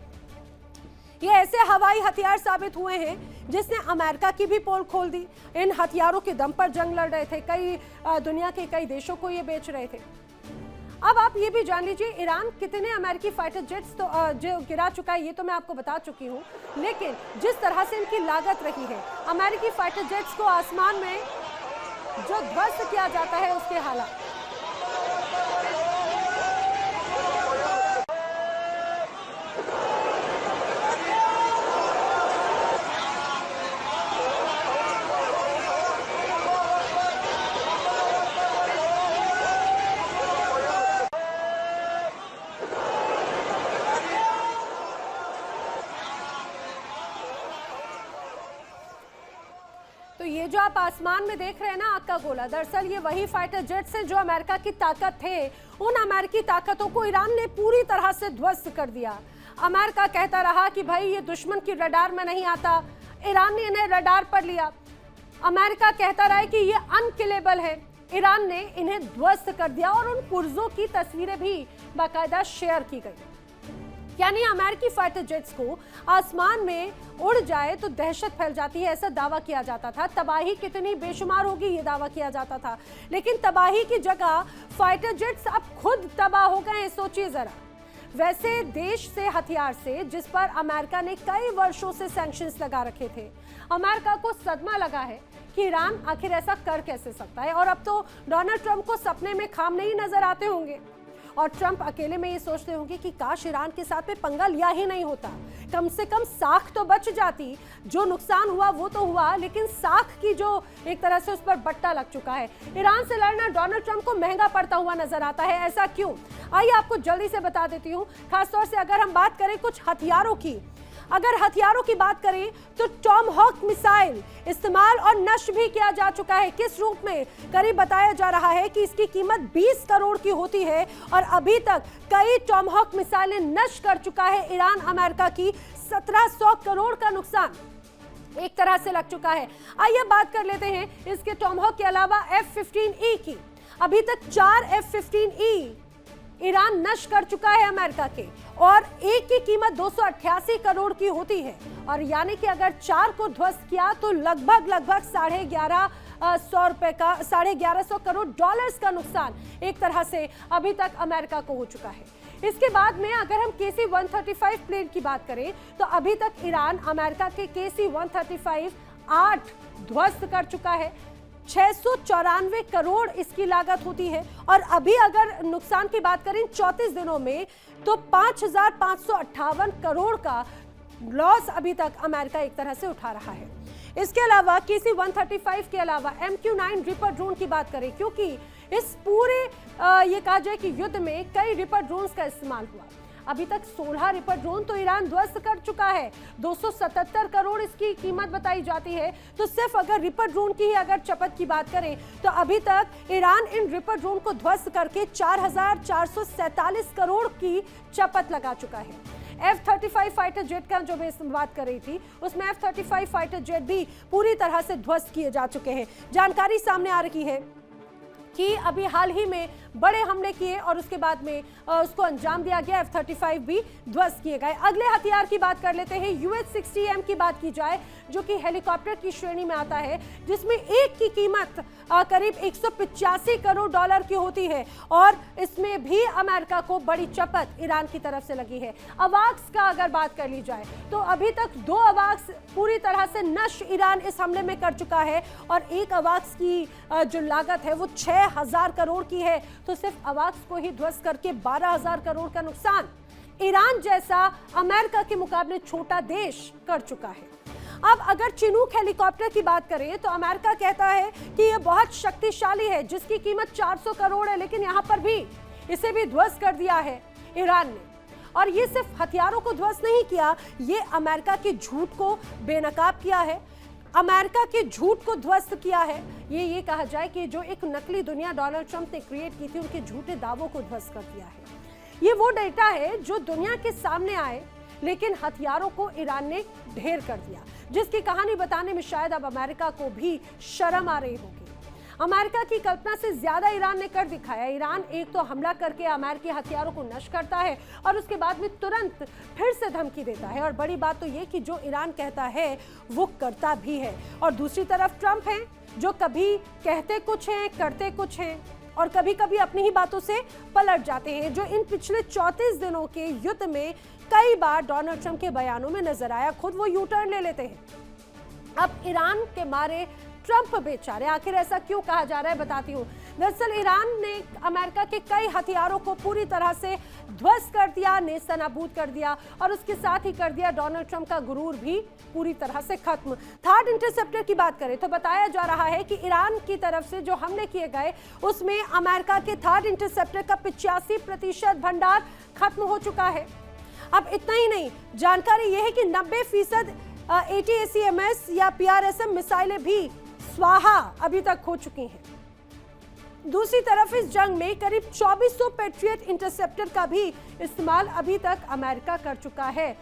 ये ऐसे हवाई हथियार साबित हुए हैं जिसने अमेरिका की भी पोल खोल दी। इन हथियारों के दम पर जंग लड़ रहे थे, दुनिया के कई देशों को ये बेच रहे थे। अब आप ये भी जान लीजिए ईरान कितने अमेरिकी फाइटर जेट्स तो जो गिरा चुका है ये तो मैं आपको बता चुकी हूँ, लेकिन जिस तरह से इनकी लागत रही है, अमेरिकी फाइटर जेट्स को आसमान में जो ध्वस्त किया जाता है उसके हालात। तो ये जो आप आसमान में देख रहे हैं ना आग का गोला, दरअसल ये वही फाइटर जेट्स हैं जो अमेरिका की ताकत थे। उन अमेरिकी ताकतों को ईरान ने पूरी तरह से ध्वस्त कर दिया। अमेरिका कहता रहा कि भाई ये दुश्मन की रडार में नहीं आता, ईरान ने इन्हें रडार पर लिया। अमेरिका कहता रहा कि ये अनकिलेबल है, ईरान ने इन्हें ध्वस्त कर दिया और उन पुर्जों की तस्वीरें भी बाकायदा शेयर की गई। यानी अमेरिकी फाइटर जेट्स को आसमान में उड़ जाए तो दहशत फैल जाती है, ऐसा दावा किया जाता था। तबाही कितनी बेशुमार होगी ये दावा किया जाता था, लेकिन तबाही की जगह फाइटर जेट्स अब खुद तबाह हो गए हैं। सोचिए जरा, वैसे देश से हथियार से जिस पर अमेरिका ने कई वर्षों से सैंक्शंस लगा रखे थे, अमेरिका को सदमा लगा है कि ईरान आखिर ऐसा कर कैसे सकता है। और अब तो डोनाल्ड ट्रंप को सपने में खामने ही नजर आते होंगे और ट्रंप अकेले में ये सोचते होंगे कि काश ईरान के साथ में पंगा लिया ही नहीं होता, कम से कम साख तो बच जाती। जो नुकसान हुआ वो तो हुआ, लेकिन साख की जो एक तरह से उस पर बट्टा लग चुका है। ईरान से लड़ना डोनाल्ड ट्रंप को महंगा पड़ता हुआ नजर आता है। ऐसा क्यों, आइए आपको जल्दी से बता देती हूँ। खासतौर से अगर हम बात करें कुछ हथियारों की, अगर हथियारों की बात करें तो टॉमहॉक मिसाइल इस्तेमाल और नष्ट भी किया जा चुका है। किस रूप में, करीब बताया जा रहा है कि इसकी कीमत 20 करोड़ की होती है और अभी तक कई टॉमहॉक मिसाइलें नष्ट कर चुका है ईरान। अमेरिका की 1700 करोड़ का नुकसान एक तरह से लग चुका है। आइए बात कर लेते हैं इसके टॉमहॉक के अलावा F-15E की। अभी तक 4 F-15E ईरान नष्ट कर चुका है अमेरिका के, और एक की कीमत 288 करोड़ की होती है। और यानी कि अगर 4 को ध्वस्त किया तो लगभग 1150 करोड़ डॉलर्स का नुकसान एक तरह से अभी तक अमेरिका को हो चुका है। इसके बाद में अगर हम KC-135 प्लेन की बात करें तो अभी तक ईरान अमेरिका के KC-135 8 ध्वस्त कर चुका है। 694 करोड़ इसकी लागत होती है। और अभी अगर नुकसान की बात करें 34 दिनों में तो 5558 करोड़ का लॉस अभी तक अमेरिका एक तरह से उठा रहा है। इसके अलावा KC-135 के अलावा MQ-9 रिपर ड्रोन की बात करें, क्योंकि इस पूरे ये कहा जाए कि युद्ध में कई रिपर ड्रोन्स का इस्तेमाल हुआ। अभी तक 16 रिपर ड्रोन तो ईरान ध्वस्त कर चुका है। 277 करोड़ इसकी कीमत बताई जाती है। तो सिर्फ अगर रिपर ड्रोन की ही अगर चपत की बात करें तो अभी तक ईरान इन रिपर ड्रोन को ध्वस्त करके 4447 करोड़ की चपत लगा चुका है। F-35 फाइटर जेट का जो मैं बात कर रही थी, उसमें F-35 फाइटर जेट भी पूरी तरह से ध्वस्त किए जा चुके हैं। जानकारी सामने आ रही है कि अभी हाल ही में बड़े हमले किए और उसके बाद में उसको अंजाम दिया गया। F-35 भी ध्वस्त किए गए। अगले हथियार की बात कर लेते हैं। UH-60M की बात की जाए, जो कि हेलीकॉप्टर की श्रेणी में आता है, जिसमें एक की कीमत करीब 185 करोड़ डॉलर की होती है। और इसमें भी अमेरिका को बड़ी चपत ईरान की तरफ से लगी है। अवाक्स का अगर बात कर ली जाए तो अभी तक 2 अवाक्स पूरी तरह से नष्ट ईरान इस हमले में कर चुका है, और एक अवाक्स की जो लागत है वो 6000 करोड़ की है। तो सिर्फ अवाक्स को ही ध्वस्त करके 12000 करोड़ का नुकसान ईरान जैसा अमेरिका के मुकाबले छोटा देश कर चुका है। अब अगर चिनूक हेलीकॉप्टर की बात करें तो अमेरिका कहता है कि यह बहुत शक्तिशाली है, जिसकी कीमत 400 करोड़ है, लेकिन यहां पर भी इसे भी ध्वस्त कर दिया है ईरान ने। और ये सिर्फ हथियारों को ध्वस्त नहीं किया, ये अमेरिका के झूठ को बेनकाब किया है, अमेरिका के झूठ को ध्वस्त किया है। ये कहा जाए कि जो एक नकली दुनिया डोनाल्ड ट्रंप ने क्रिएट की थी, उनके झूठे दावों को ध्वस्त कर दिया है। ये वो डेटा है जो दुनिया के सामने आए, लेकिन हथियारों को ईरान ने ढेर कर दिया, जिसकी कहानी बताने में शायद अब अमेरिका को भी शर्म आ रही होगी। अमेरिका की कल्पना से ज्यादा ईरान ने कर दिखाया। ईरान एक तो हमला करके अमेरिकी हथियारों को नष्ट करता है और उसके बाद में तुरंत फिर से धमकी देता है। और बड़ी बात तो ये कि जो ईरान कहता है वो करता भी है। और दूसरी तरफ ट्रंप हैं, जो कभी कहते कुछ हैं, करते कुछ हैं, और कभी कभी अपनी ही बातों से पलट जाते हैं, जो इन पिछले 34 दिनों के युद्ध में कई बार डोनाल्ड ट्रंप के बयानों में नजर आया। खुद वो यू टर्न ले लेते हैं। अब ईरान के मारे ट्रंप बेचारे, आखिर ऐसा क्यों कहा जा रहा है, बताती हूँ। दरअसल ईरान ने अमेरिका के कई हथियारों को पूरी तरह से ध्वस्त कर दिया, नेस्तनाबूद कर दिया, और उसके साथ ही कर दिया डोनाल्ड ट्रंप का गुरूर भी पूरी तरह से खत्म। थर्ड इंटरसेप्टर की बात करें तो बताया जा रहा है कि ईरान की तरफ से जो हमले किए गए उसमें अमेरिका के थर्ड इंटरसेप्टर का 85% भंडार खत्म हो चुका है। अब इतना ही नहीं, जानकारी यह है कि 90% ATACMS या PRSM मिसाइलें भी स्वाहा अभी तक हो चुकी हैं। दूसरी तरफ इस जंग में करीब 2400 पैट्रियट इंटरसेप्टर का भी इस्तेमाल अभी तक अमेरिका कर चुका है।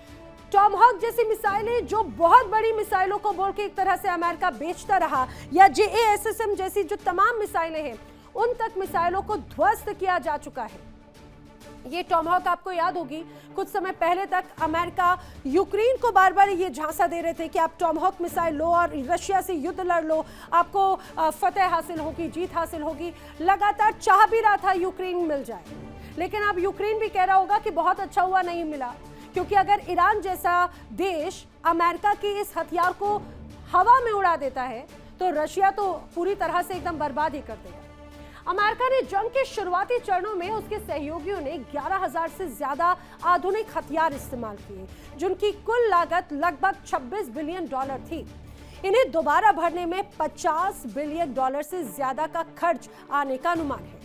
टॉमहॉक जैसी मिसाइलें, जो बहुत बड़ी मिसाइलों को बोल के एक तरह से अमेरिका बेचता रहा, या JASSM जैसी जो तमाम मिसाइलें हैं, उन तक मिसाइलों को ध्वस्त किया जा चुका है। ये टॉमहॉक आपको याद होगी, कुछ समय पहले तक अमेरिका यूक्रेन को बार बार ये झांसा दे रहे थे कि आप टॉमहॉक मिसाइल लो और रशिया से युद्ध लड़ लो, आपको फतेह हासिल होगी, जीत हासिल होगी। लगातार चाह भी रहा था यूक्रेन मिल जाए, लेकिन अब यूक्रेन भी कह रहा होगा कि बहुत अच्छा हुआ नहीं मिला, क्योंकि अगर ईरान जैसा देश अमेरिका के इस हथियार को हवा में उड़ा देता है तो रशिया तो पूरी तरह से एकदम बर्बाद ही कर देगा। अमेरिका ने जंग के शुरुआती चरणों में उसके सहयोगियों ने 11,000 से ज्यादा आधुनिक हथियार इस्तेमाल किए, जिनकी कुल लागत लगभग $26 बिलियन थी। इन्हें दोबारा भरने में $50 बिलियन से ज्यादा का खर्च आने का अनुमान है।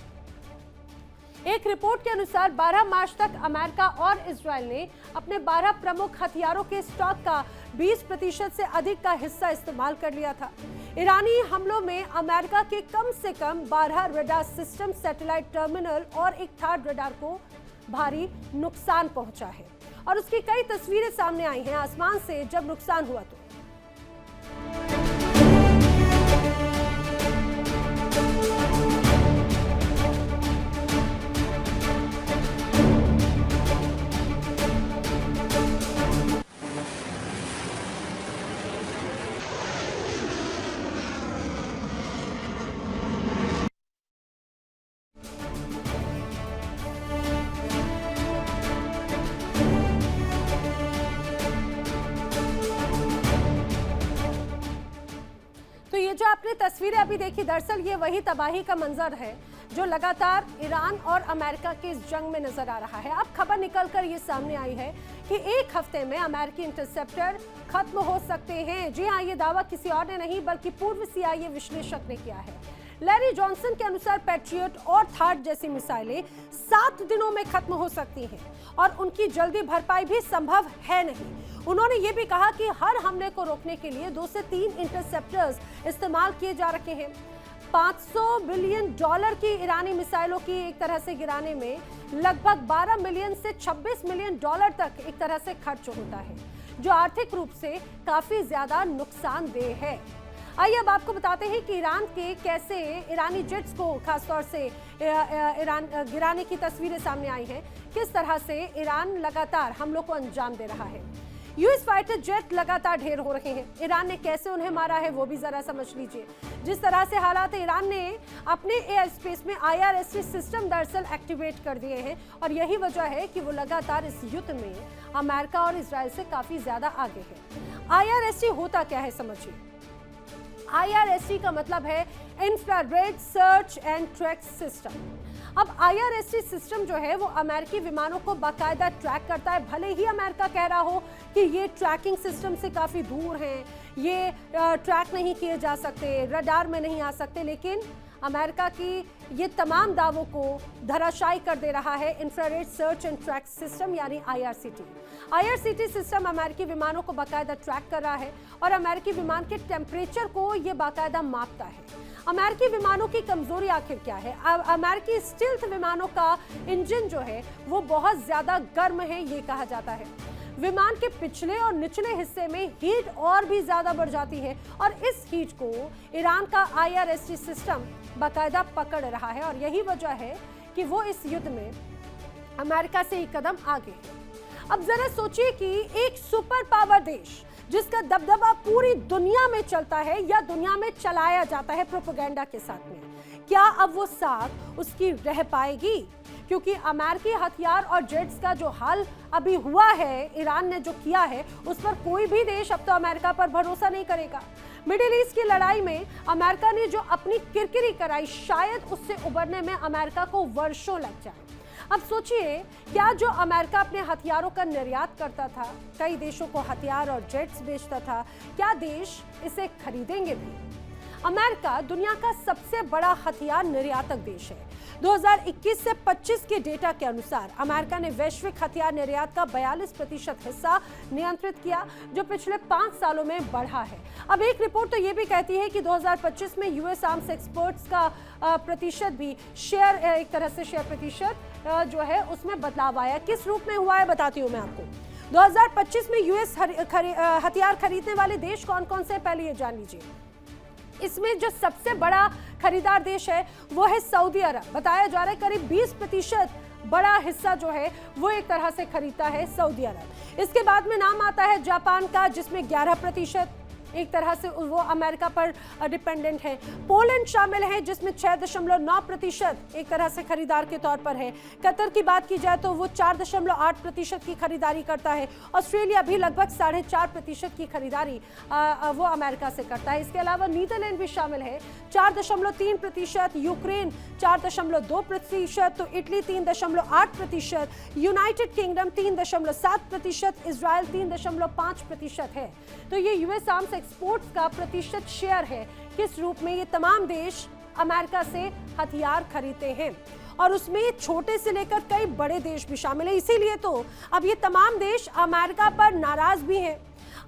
एक रिपोर्ट के अनुसार 12 मार्च तक अमेरिका और इजरायल ने अपने 12 प्रमुख हथियारों के स्टॉक का 20% से अधिक का हिस्सा इस्तेमाल कर लिया था। ईरानी हमलों में अमेरिका के कम से कम 12 रडार सिस्टम, सैटेलाइट टर्मिनल और एक थर्ड रडार को भारी नुकसान पहुंचा है और उसकी कई तस्वीरें सामने आई हैं आसमान से जब नुकसान हुआ तो। ये जो आपने तस्वीरें अभी देखी, दरअसल ये वही तबाही का मंजर है जो लगातार ईरान और अमेरिका के इस जंग में नजर आ रहा है। अब खबर निकलकर ये सामने आई है कि एक हफ्ते में अमेरिकी इंटरसेप्टर खत्म हो सकते हैं। जी हाँ, ये दावा किसी और ने नहीं बल्कि पूर्व CIA विश्लेषक ने किया है। लैरी जॉनसन के अनुसार पैट्रियट और थार्ड जैसी मिसाइलें 7 दिनों में खत्म हो सकती हैं और उनकी जल्दी भरपाई भी संभव है नहीं। उन्होंने ये भी कहा कि हर हमले को रोकने के लिए 2 से 3 इंटरसेप्टर्स इस्तेमाल किए जा रखे हैं। $500 बिलियन की ईरानी मिसाइलों की एक तरह से गिराने में लगभग 12 मिलियन से $26 मिलियन तक एक तरह से खर्च होता है, जो आर्थिक रूप से काफी ज्यादा नुकसानदेह है। आइए अब आपको बताते हैं कि ईरान के कैसे ईरानी जेट्स को खासतौर से ईरान गिराने की तस्वीरें सामने आई हैं, किस तरह से ईरान लगातार हमलों को अंजाम दे रहा है। यूएस फाइटर जेट लगातार ढेर हो रहे हैं। ईरान ने कैसे उन्हें मारा है वो भी जरा समझ लीजिए। जिस तरह से हालात है, ईरान ने अपने एयर स्पेस में IRST सिस्टम दरअसल एक्टिवेट कर दिए हैं और यही वजह है कि वो लगातार इस युद्ध में अमेरिका और इजराइल से काफी ज्यादा आगे है। IRST होता क्या है समझिए। IRST का मतलब है infrared search and track system. अब IRST सिस्टम जो है वो अमेरिकी विमानों को बाकायदा ट्रैक करता है। भले ही अमेरिका कह रहा हो कि ये ट्रैकिंग सिस्टम से काफ़ी दूर हैं, ये ट्रैक नहीं किए जा सकते, रडार में नहीं आ सकते, लेकिन अमेरिका की ये तमाम दावों को धराशायी कर दे रहा है infrared search and track system यानी IRCT सिस्टम अमेरिकी विमानों को बाकायदा ट्रैक कर रहा है और अमेरिकी विमान के टेम्परेचर को ये बाकायदा मापता है। अमेरिकी विमानों की कमजोरी आखिर क्या है? अमेरिकी स्टील्थ विमानों का इंजन जो है वो बहुत ज्यादा गर्म है, ये कहा जाता है। विमान के पिछले और निचले हिस्से में हीट और भी ज्यादा बढ़ जाती है और इस हीट को ईरान का IRST सिस्टम बाकायदा पकड़ रहा है और यही वजह है कि वो इस युद्ध में अमेरिका से एक कदम आगे है। अब जरा सोचिए कि एक सुपर पावर देश जिसका दबदबा पूरी दुनिया में चलता है या दुनिया में चलाया जाता है प्रोपेगेंडा के साथ में, क्या अब वो साथ उसकी रह पाएगी? क्योंकि अमेरिकी हथियार और जेट्स का जो हाल अभी हुआ है, ईरान ने जो किया है, उस पर कोई भी देश अब तो अमेरिका पर भरोसा नहीं करेगा। मिडिल ईस्ट की लड़ाई में अमेरिका ने जो अपनी किरकिरी कराई, शायद उससे उबरने में अमेरिका को वर्षों लग जाए। अब सोचिए, क्या जो अमेरिका अपने हथियारों का निर्यात करता था, कई देशों को हथियार और जेट्स बेचता था, क्या देश इसे खरीदेंगे भी? अमेरिका दुनिया का सबसे बड़ा हथियार निर्यातक देश है। 2021 से 25 के डेटा के अनुसार अमेरिका ने वैश्विक हथियार निर्यात का 42% हिस्सा नियंत्रित किया, जो पिछले 5 सालों में बढ़ा है। अब एक रिपोर्ट तो ये भी कहती है कि 2025 में यूएस आर्म्स एक्सपोर्ट्स का प्रतिशत भी शेयर, एक तरह से शेयर प्रतिशत जो है उसमें बदलाव आया। किस रूप में हुआ है बताती हूँ मैं आपको। 2025 में यूएस हथियार खरीदने वाले देश कौन कौन से, पहले ये जान लीजिए। इसमें जो सबसे बड़ा खरीदार देश है वो है सऊदी अरब। बताया जा रहा है करीब 20% बड़ा हिस्सा जो है वो एक तरह से खरीदता है सऊदी अरब। इसके बाद में नाम आता है जापान का, जिसमें 11% एक तरह से वो अमेरिका पर डिपेंडेंट है। पोलैंड शामिल है जिसमें 6.9% एक तरह से खरीदार के तौर पर है। कतर की बात की जाए तो वो 4.8% की खरीदारी करता है। ऑस्ट्रेलिया भी लगभग 4.5% की खरीदारी वो अमेरिका से करता है। इसके अलावा नीदरलैंड भी शामिल है 4.3%, यूक्रेन 4.2%, तो इटली 3.8%, यूनाइटेड किंगडम 3.7%, इजराइल 3.5% है। तो ये यूएस आर्म्स एक्सपोर्ट्स का प्रतिशत शेयर है, किस रूप में ये तमाम देश अमेरिका से हथियार खरीदते हैं। और उसमें छोटे से लेकर कई बड़े देश भी शामिल है। इसीलिए तो अब ये तमाम देश अमेरिका पर नाराज भी हैं,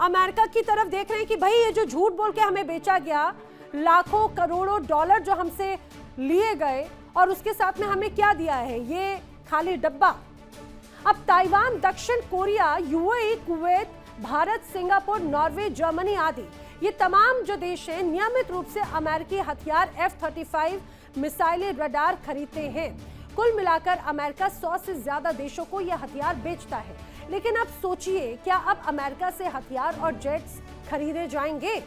अमेरिका की तरफ देख रहे हैं कि भाई ये जो झूठ बोल के हमें बेचा गया, लाखों करोड़ों डॉलर जो हमसे लिए गए और उसके साथ में हमें क्या दिया है, ये खाली डब्बा। अब ताइवान, दक्षिण Korea, UAE, Kuwait, Bharat, Singapore, Norway, Germany आदि ये तमाम जो देश हैं नियमित रूप से अमेरिकी हथियार F-35 मिसाइलें, रडार खरीदते हैं। कुल मिलाकर अमेरिका 100 से ज्यादा देशों को यह हथियार बेचता है। लेकिन अब सोचिए, क्या अब अमेरिका से हथियार और जेट्स खरीदे जाएंगे?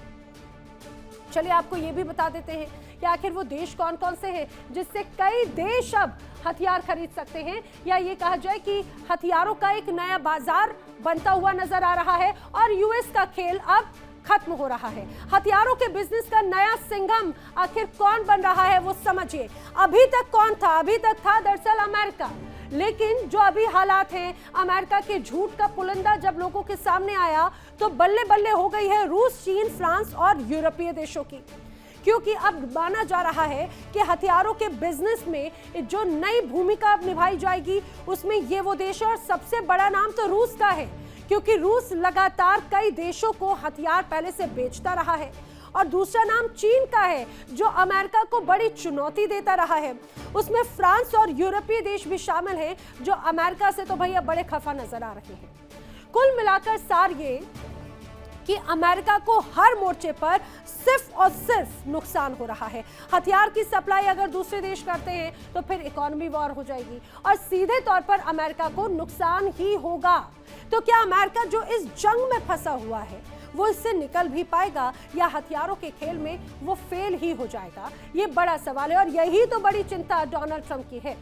चलिए आपको ये भी बता देते हैं कि आखिर वो देश कौन कौन से हैं जिससे कई देश अब हथियार खरीद सकते हैं, या ये कहा जाए कि हथियारों का एक नया बाजार बनता हुआ नजर आ रहा है और यूएस का खेल अब खत्म हो रहा है। हथियारों के बिजनेस का नया सिंघम आखिर कौन बन रहा है वो समझिए। अभी तक कौन था? अभी तक था दरअसल अमेरिका, लेकिन जो अभी हालात हैं, अमेरिका के झूठ का पुलंदा जब लोगों के सामने आया तो बल्ले बल्ले हो गई है रूस, चीन, फ्रांस और यूरोपीय देशों की। क्योंकि अब माना जा रहा है कि हथियारों के बिजनेस में जो नई भूमिका अब निभाई जाएगी उसमें ये वो देश है, और सबसे बड़ा नाम तो रूस का है, क्योंकि रूस लगातार कई देशों को हथियार पहले से बेचता रहा है। और दूसरा नाम चीन का है, जो अमेरिका को बड़ी चुनौती देता रहा है। उसमें फ्रांस और यूरोपीय देश भी शामिल हैं, जो अमेरिका से तो भैया बड़े खफा नजर आ रहे हैं। कुल मिलाकर सार ये कि अमेरिका को हर मोर्चे पर सिर्फ और सिर्फ नुकसान हो रहा है। हथियार की सप्लाई अगर दूसरे देश करते हैं तो फिर इकोनॉमी वॉर हो जाएगी और सीधे तौर पर अमेरिका को नुकसान ही होगा। तो क्या अमेरिका जो इस जंग में फंसा हुआ है वो इससे निकल भी पाएगा, या हथियारों के खेल में वो फेल ही हो जाएगा? ये बड़ा सवाल है और यही तो बड़ी चिंता डोनाल्ड ट्रंप की है।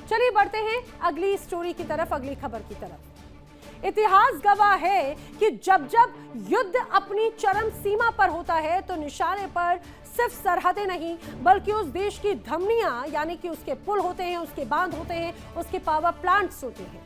चलिए बढ़ते हैं अगली स्टोरी की तरफ, अगली खबर की तरफ। इतिहास गवाह है कि जब जब युद्ध अपनी चरम सीमा पर होता है तो निशाने पर सिर्फ सरहदें नहीं बल्कि उस देश की धमनियां, यानी कि उसके पुल होते हैं, उसके बांध होते हैं, उसके पावर प्लांट्स होते हैं।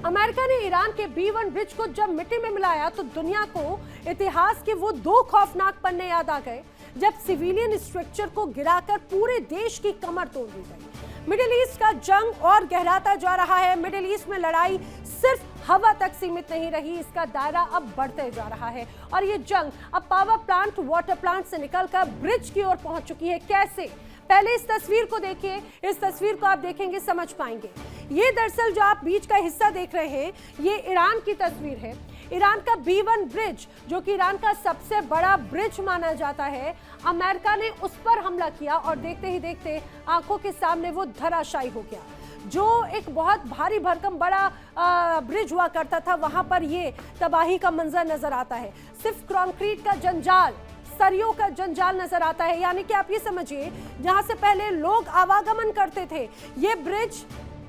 अमेरिका ने ईरान के B1 ब्रिज को जब मिट्टी में मिलाया तो दुनिया को इतिहास के वो दो खौफनाक पन्ने याद आ गए जब सिविलियन स्ट्रक्चर को गिराकर पूरे देश की कमर तोड़ दी गई। मिडिल ईस्ट का जंग और गहराता जा रहा है। मिडिल ईस्ट में लड़ाई सिर्फ हवा तक सीमित नहीं रही, इसका दायरा अब बढ़ते जा रहा है और ये जंग अब पावर प्लांट, वाटर प्लांट से निकलकर ब्रिज की ओर पहुंच चुकी है। कैसे? पहले इस तस्वीर को देखिए, इस तस्वीर को आप देखेंगे समझ पाएंगे। ये दरअसल जो आप बीच का हिस्सा देख रहे हैं ये ईरान की तस्वीर है। ईरान का B1 ब्रिज, जो कि ईरान का सबसे बड़ा ब्रिज माना जाता है, अमेरिका ने उस पर हमला किया और देखते ही देखते आंखों के सामने वो धराशायी हो गया। जो एक बहुत भारी भरकम बड़ा ब्रिज हुआ करता था, वहां पर ये तबाही का मंजर नजर आता है। सिर्फ कंक्रीट का जंजाल, सरियों का जंजाल नजर आता है। यानी कि आप ये समझिए, जहां से पहले लोग आवागमन करते थे, ये ब्रिज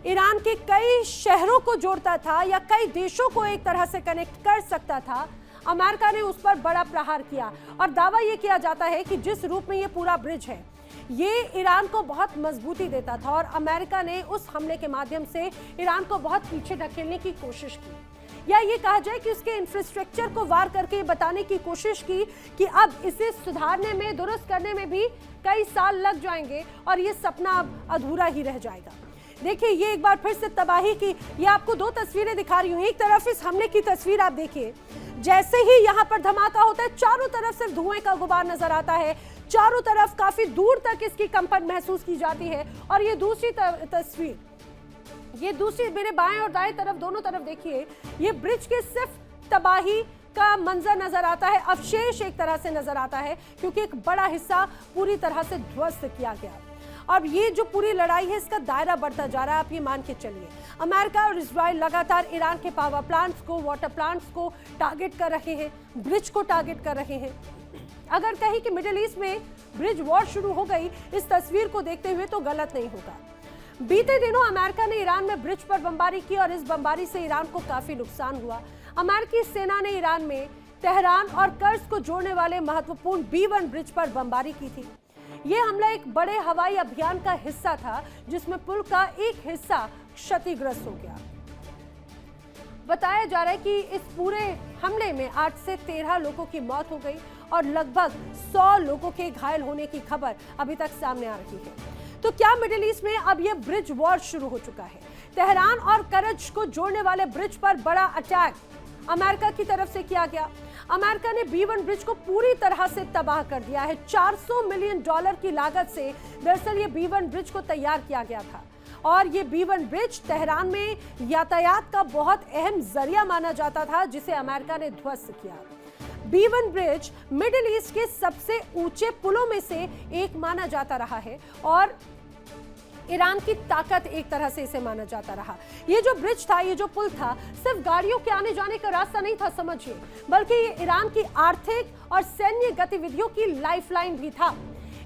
ईरान के कई शहरों को जोड़ता था या कई देशों को एक तरह से कनेक्ट कर सकता था। अमेरिका ने उस पर बड़ा प्रहार किया और दावा यह किया जाता है कि जिस रूप में ये पूरा ब्रिज है ये ईरान को बहुत मजबूती देता था और अमेरिका ने उस हमले के माध्यम से ईरान को बहुत पीछे ढकेलने की कोशिश की, या ये कहा जाए कि उसके इंफ्रास्ट्रक्चर को वार करके बताने की कोशिश की कि अब इसे सुधारने में, दुरुस्त करने में भी कई साल लग जाएंगे और ये सपना अब अधूरा ही रह जाएगा। देखिए ये एक बार फिर से तबाही की, ये आपको दो तस्वीरें दिखा रही हूँ। एक तरफ इस हमले की तस्वीर आप देखिए, जैसे ही यहाँ पर धमाका होता है चारों तरफ सिर्फ धुएं का गुबार नजर आता है, चारों तरफ काफी दूर तक इसकी कंपन महसूस की जाती है। और ये दूसरी तस्वीर, ये दूसरी, मेरे बाएं और दाएं तरफ दोनों तरफ देखिए, ये ब्रिज के सिर्फ तबाही का मंजर नजर आता है, अवशेष एक तरह से नजर आता है, क्योंकि एक बड़ा हिस्सा पूरी तरह से ध्वस्त किया गया। और ये जो पूरी लड़ाई है इसका दायरा बढ़ता जा रहा है। आप ये मान के चलिए, अमेरिका और इजराइल लगातार ईरान के पावर प्लांट्स को, वाटर प्लांट्स को टारगेट कर रहे हैं, ब्रिज को टारगेट कर रहे हैं। अगर कहीं कि मिडिल ईस्ट में ब्रिज वॉर शुरू हो गई इस तस्वीर को देखते हुए तो गलत नहीं होगा। बीते दिनों अमेरिका ने ईरान में ब्रिज पर बमबारी की और इस बमबारी से ईरान को काफी नुकसान हुआ। अमेरिकी सेना ने ईरान में तेहरान और कर्ज को जोड़ने वाले महत्वपूर्ण B1 ब्रिज पर बमबारी की थी। यह हमला एक बड़े हवाई अभियान का हिस्सा था जिसमें पुल का एक हिस्सा क्षतिग्रस्त हो गया। बताया जा रहा है कि इस पूरे हमले में 8 से 13 लोगों की मौत हो गई और लगभग 100 लोगों के घायल होने की खबर अभी तक सामने आ रही है। तो क्या मिडिल ईस्ट में अब यह ब्रिज वॉर शुरू हो चुका है? तेहरान और करज को जोड़ने वाले ब्रिज पर बड़ा अटैक अमेरिका की तरफ से किया गया। अमेरिका ने B1 ब्रिज को पूरी तरह से तबाह कर दिया है। $400 मिलियन की लागत से दरअसल ये B1 ब्रिज को तैयार किया गया था और ये B1 ब्रिज तेहरान में यातायात का बहुत अहम जरिया माना जाता था जिसे अमेरिका ने ध्वस्त किया। B1 ब्रिज मिडिल ईस्ट के सबसे ऊंचे पुलों में से एक माना जाता रहा है और ईरान की ताकत एक तरह से इसे माना जाता रहा। ये जो ब्रिज था, ये जो पुल था, सिर्फ गाड़ियों के आने जाने का रास्ता नहीं था समझिए, बल्कि ये ईरान की आर्थिक और सैन्य गतिविधियों की लाइफलाइन भी था।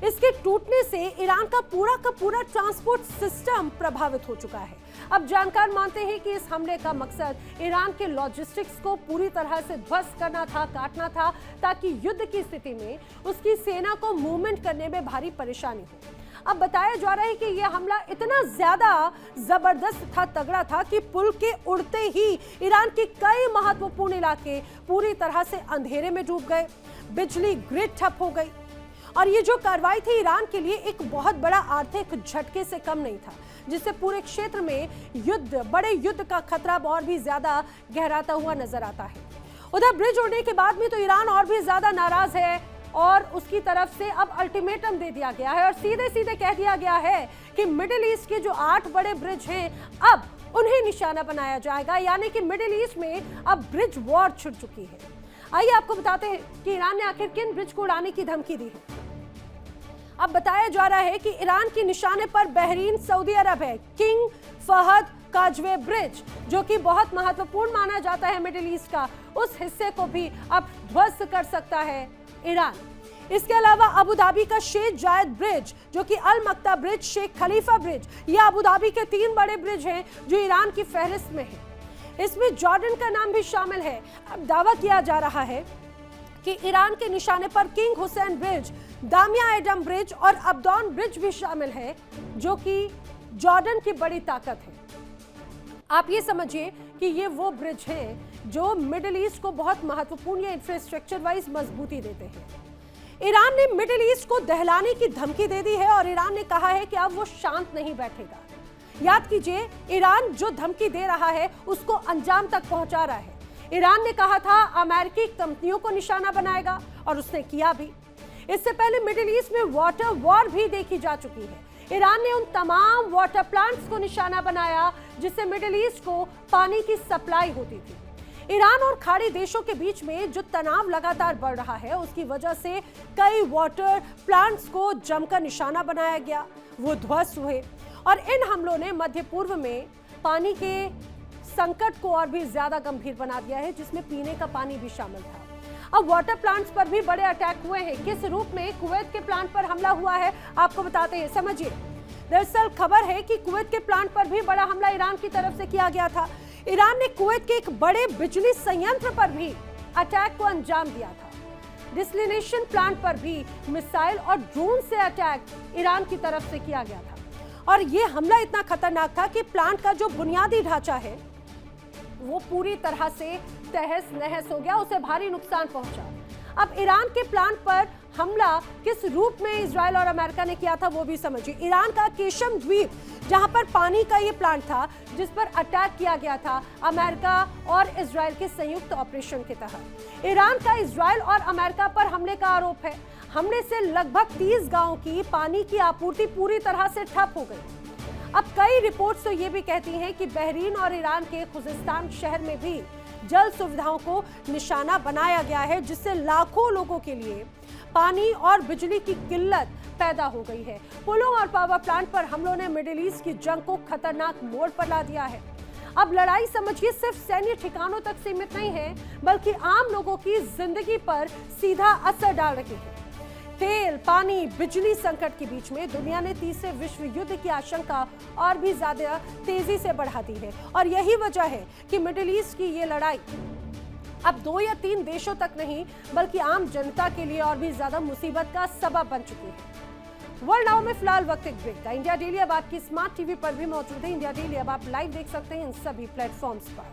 इसके टूटने से ईरान का पूरा ट्रांसपोर्ट सिस्टम प्रभावित हो चुका है। अब जानकार मानते हैं कि इस हमले का मकसद ईरान के लॉजिस्टिक्स को पूरी तरह से ध्वस्त करना था, काटना था, ताकि युद्ध की स्थिति में उसकी सेना को मूवमेंट करने में भारी परेशानी हो। अब बताया जा रहा है कि यह हमला इतना ज्यादा जबरदस्त था, तगड़ा था कि पुल के उड़ते ही ईरान के कई महत्वपूर्ण इलाके पूरी तरह से अंधेरे में डूब गए, बिजली ग्रिड ठप हो गई। और ये जो कार्रवाई थी ईरान के लिए एक बहुत बड़ा आर्थिक झटके से कम नहीं था, जिससे पूरे क्षेत्र में बड़े युद्ध का खतरा और भी ज्यादा गहराता हुआ नजर आता है। उधर ब्रिज उड़ने के बाद भी तो ईरान और भी ज्यादा नाराज है और उसकी तरफ से अब अल्टीमेटम दे दिया गया है और सीधे सीधे कह दिया गया है कि मिडिल ईस्ट के जो 8 बड़े ब्रिज हैं अब उन्हें निशाना बनाया जाएगा, यानी कि मिडिल ईस्ट में अब ब्रिज वॉर छिड़ चुकी है। आइए आपको बताते हैं कि ईरान ने आखिर किन ब्रिज को उड़ाने की धमकी दी है। अब बताया जा रहा है कि ईरान के निशाने पर बहरीन, सऊदी अरब है। किंग फहद काजवे ब्रिज, जो कि बहुत महत्वपूर्ण माना जाता है मिडिल ईस्ट का, उस हिस्से को भी अब ध्वस्त कर सकता है ईरान। इसके अलावा अबू धाबी का शेख जायद ब्रिज, जो कि अल मक्ता ब्रिज, शेख खलीफा ब्रिज, ये अबू धाबी के 3 बड़े ब्रिज हैं जो ईरान की फहरिस्त में है। इसमें जॉर्डन का नाम भी शामिल है। अब दावा किया जा रहा है कि ईरान के निशाने पर King Hussein bridge, Damia Adam bridge और अब्दौन ब्रिज भी शामिल है, जो कि जॉर्डन की बड़ी ताकत है। आप ये समझिए कि ये वो ब्रिज हैं जो मिडिल ईस्ट को बहुत महत्वपूर्ण या इंफ्रास्ट्रक्चर वाइज मजबूती देते हैं। ईरान ने मिडिल ईस्ट को दहलाने की धमकी दे दी है और ईरान ने कहा है कि अब वो शांत नहीं बैठेगा। याद कीजिए, ईरान जो धमकी दे रहा है उसको अंजाम तक पहुंचा रहा है। ईरान ने कहा था अमेरिकी कंपनियों को निशाना बनाएगा और उसने किया भी। इससे पहले मिडिल ईस्ट में वाटर वॉर भी देखी जा चुकी है। ईरान ने उन तमाम वाटर प्लांट्स को निशाना बनाया जिससे मिडिल ईस्ट को पानी की सप्लाई होती थी। ईरान और खाड़ी देशों के बीच में जो तनाव लगातार बढ़ रहा है उसकी वजह से कई वाटर प्लांट्स को जमकर निशाना बनाया गया, वो ध्वस्त हुए और इन हमलों ने मध्य पूर्व में पानी के संकट को और भी ज्यादा गंभीर बना दिया है, जिसमें पीने का पानी भी शामिल था। अब वाटर प्लांट्स पर भी बड़े अटैक हुए हैं। किस रूप में कुवैत के प्लांट पर हमला हुआ है आपको बताते हैं, समझिए। दरअसल खबर है कि कुवैत के प्लांट पर भी बड़ा हमला ईरान की तरफ से किया गया था। ईरान ने कुवैत के एक बड़े बिजली संयंत्र पर भी अटैक को अंजाम दिया था। डिसलिनेशन प्लांट पर भी मिसाइल और ड्रोन से अटैक ईरान की तरफ से किया गया था और यह हमला इतना खतरनाक था कि प्लांट का जो बुनियादी ढांचा है वो पूरी तरह से तहस नहस हो गया, उसे भारी नुकसान पहुंचा। अब ईरान के प्लांट पर हमला किस रूप में इजराइल और अमेरिका ने किया था वो भी समझिए। ईरान का केशम द्वीप, जहां पर पानी का ये प्लांट था जिस पर अटैक किया गया था अमेरिका और इजराइल के संयुक्त ऑपरेशन के तहत। ईरान का इजराइल और अमेरिका पर हमले का आरोप है। हमले से लगभग 30 गांवों की पानी की आपूर्ति पूरी तरह से ठप हो गई। अब कई रिपोर्ट्स तो ये भी कहती हैं कि बहरीन और ईरान के खुजिस्तान शहर में भी जल सुविधाओं को निशाना बनाया गया है, जिससे लाखों लोगों के लिए पानी और बिजली की किल्लत पैदा हो गई है। पुलों और पावर प्लांट पर हमलों ने मिडिल ईस्ट की जंग को खतरनाक मोड़ पर ला दिया है। अब लड़ाई समझिए सिर्फ सैन्य ठिकानों तक सीमित नहीं है, बल्कि आम लोगों की जिंदगी पर सीधा असर डाल रही है। तेल, पानी, बिजली संकट के बीच में दुनिया ने तीसरे विश्व युद्ध की आशंका और भी ज्यादा तेजी से बढ़ा दी है और यही वजह है कि मिडिल ईस्ट की ये लड़ाई अब 2 या 3 देशों तक नहीं, बल्कि आम जनता के लिए और भी ज्यादा मुसीबत का सबब बन चुकी है। वर्ल्ड नाउ में फिलहाल वक्त एक ब्रेक का। इंडिया डेली अब आपकी स्मार्ट टीवी पर भी मौजूद है। इंडिया डेली अब आप लाइव देख सकते हैं इन सभी प्लेटफॉर्म्स पर।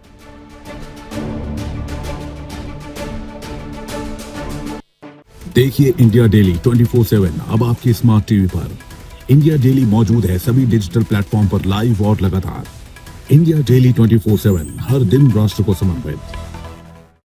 देखिए इंडिया डेली 24/7 अब आपकी स्मार्ट टीवी पर। इंडिया डेली मौजूद है सभी डिजिटल प्लेटफॉर्म पर लाइव और लगातार। इंडिया डेली 24/7 हर दिन राष्ट्र को समर्पित।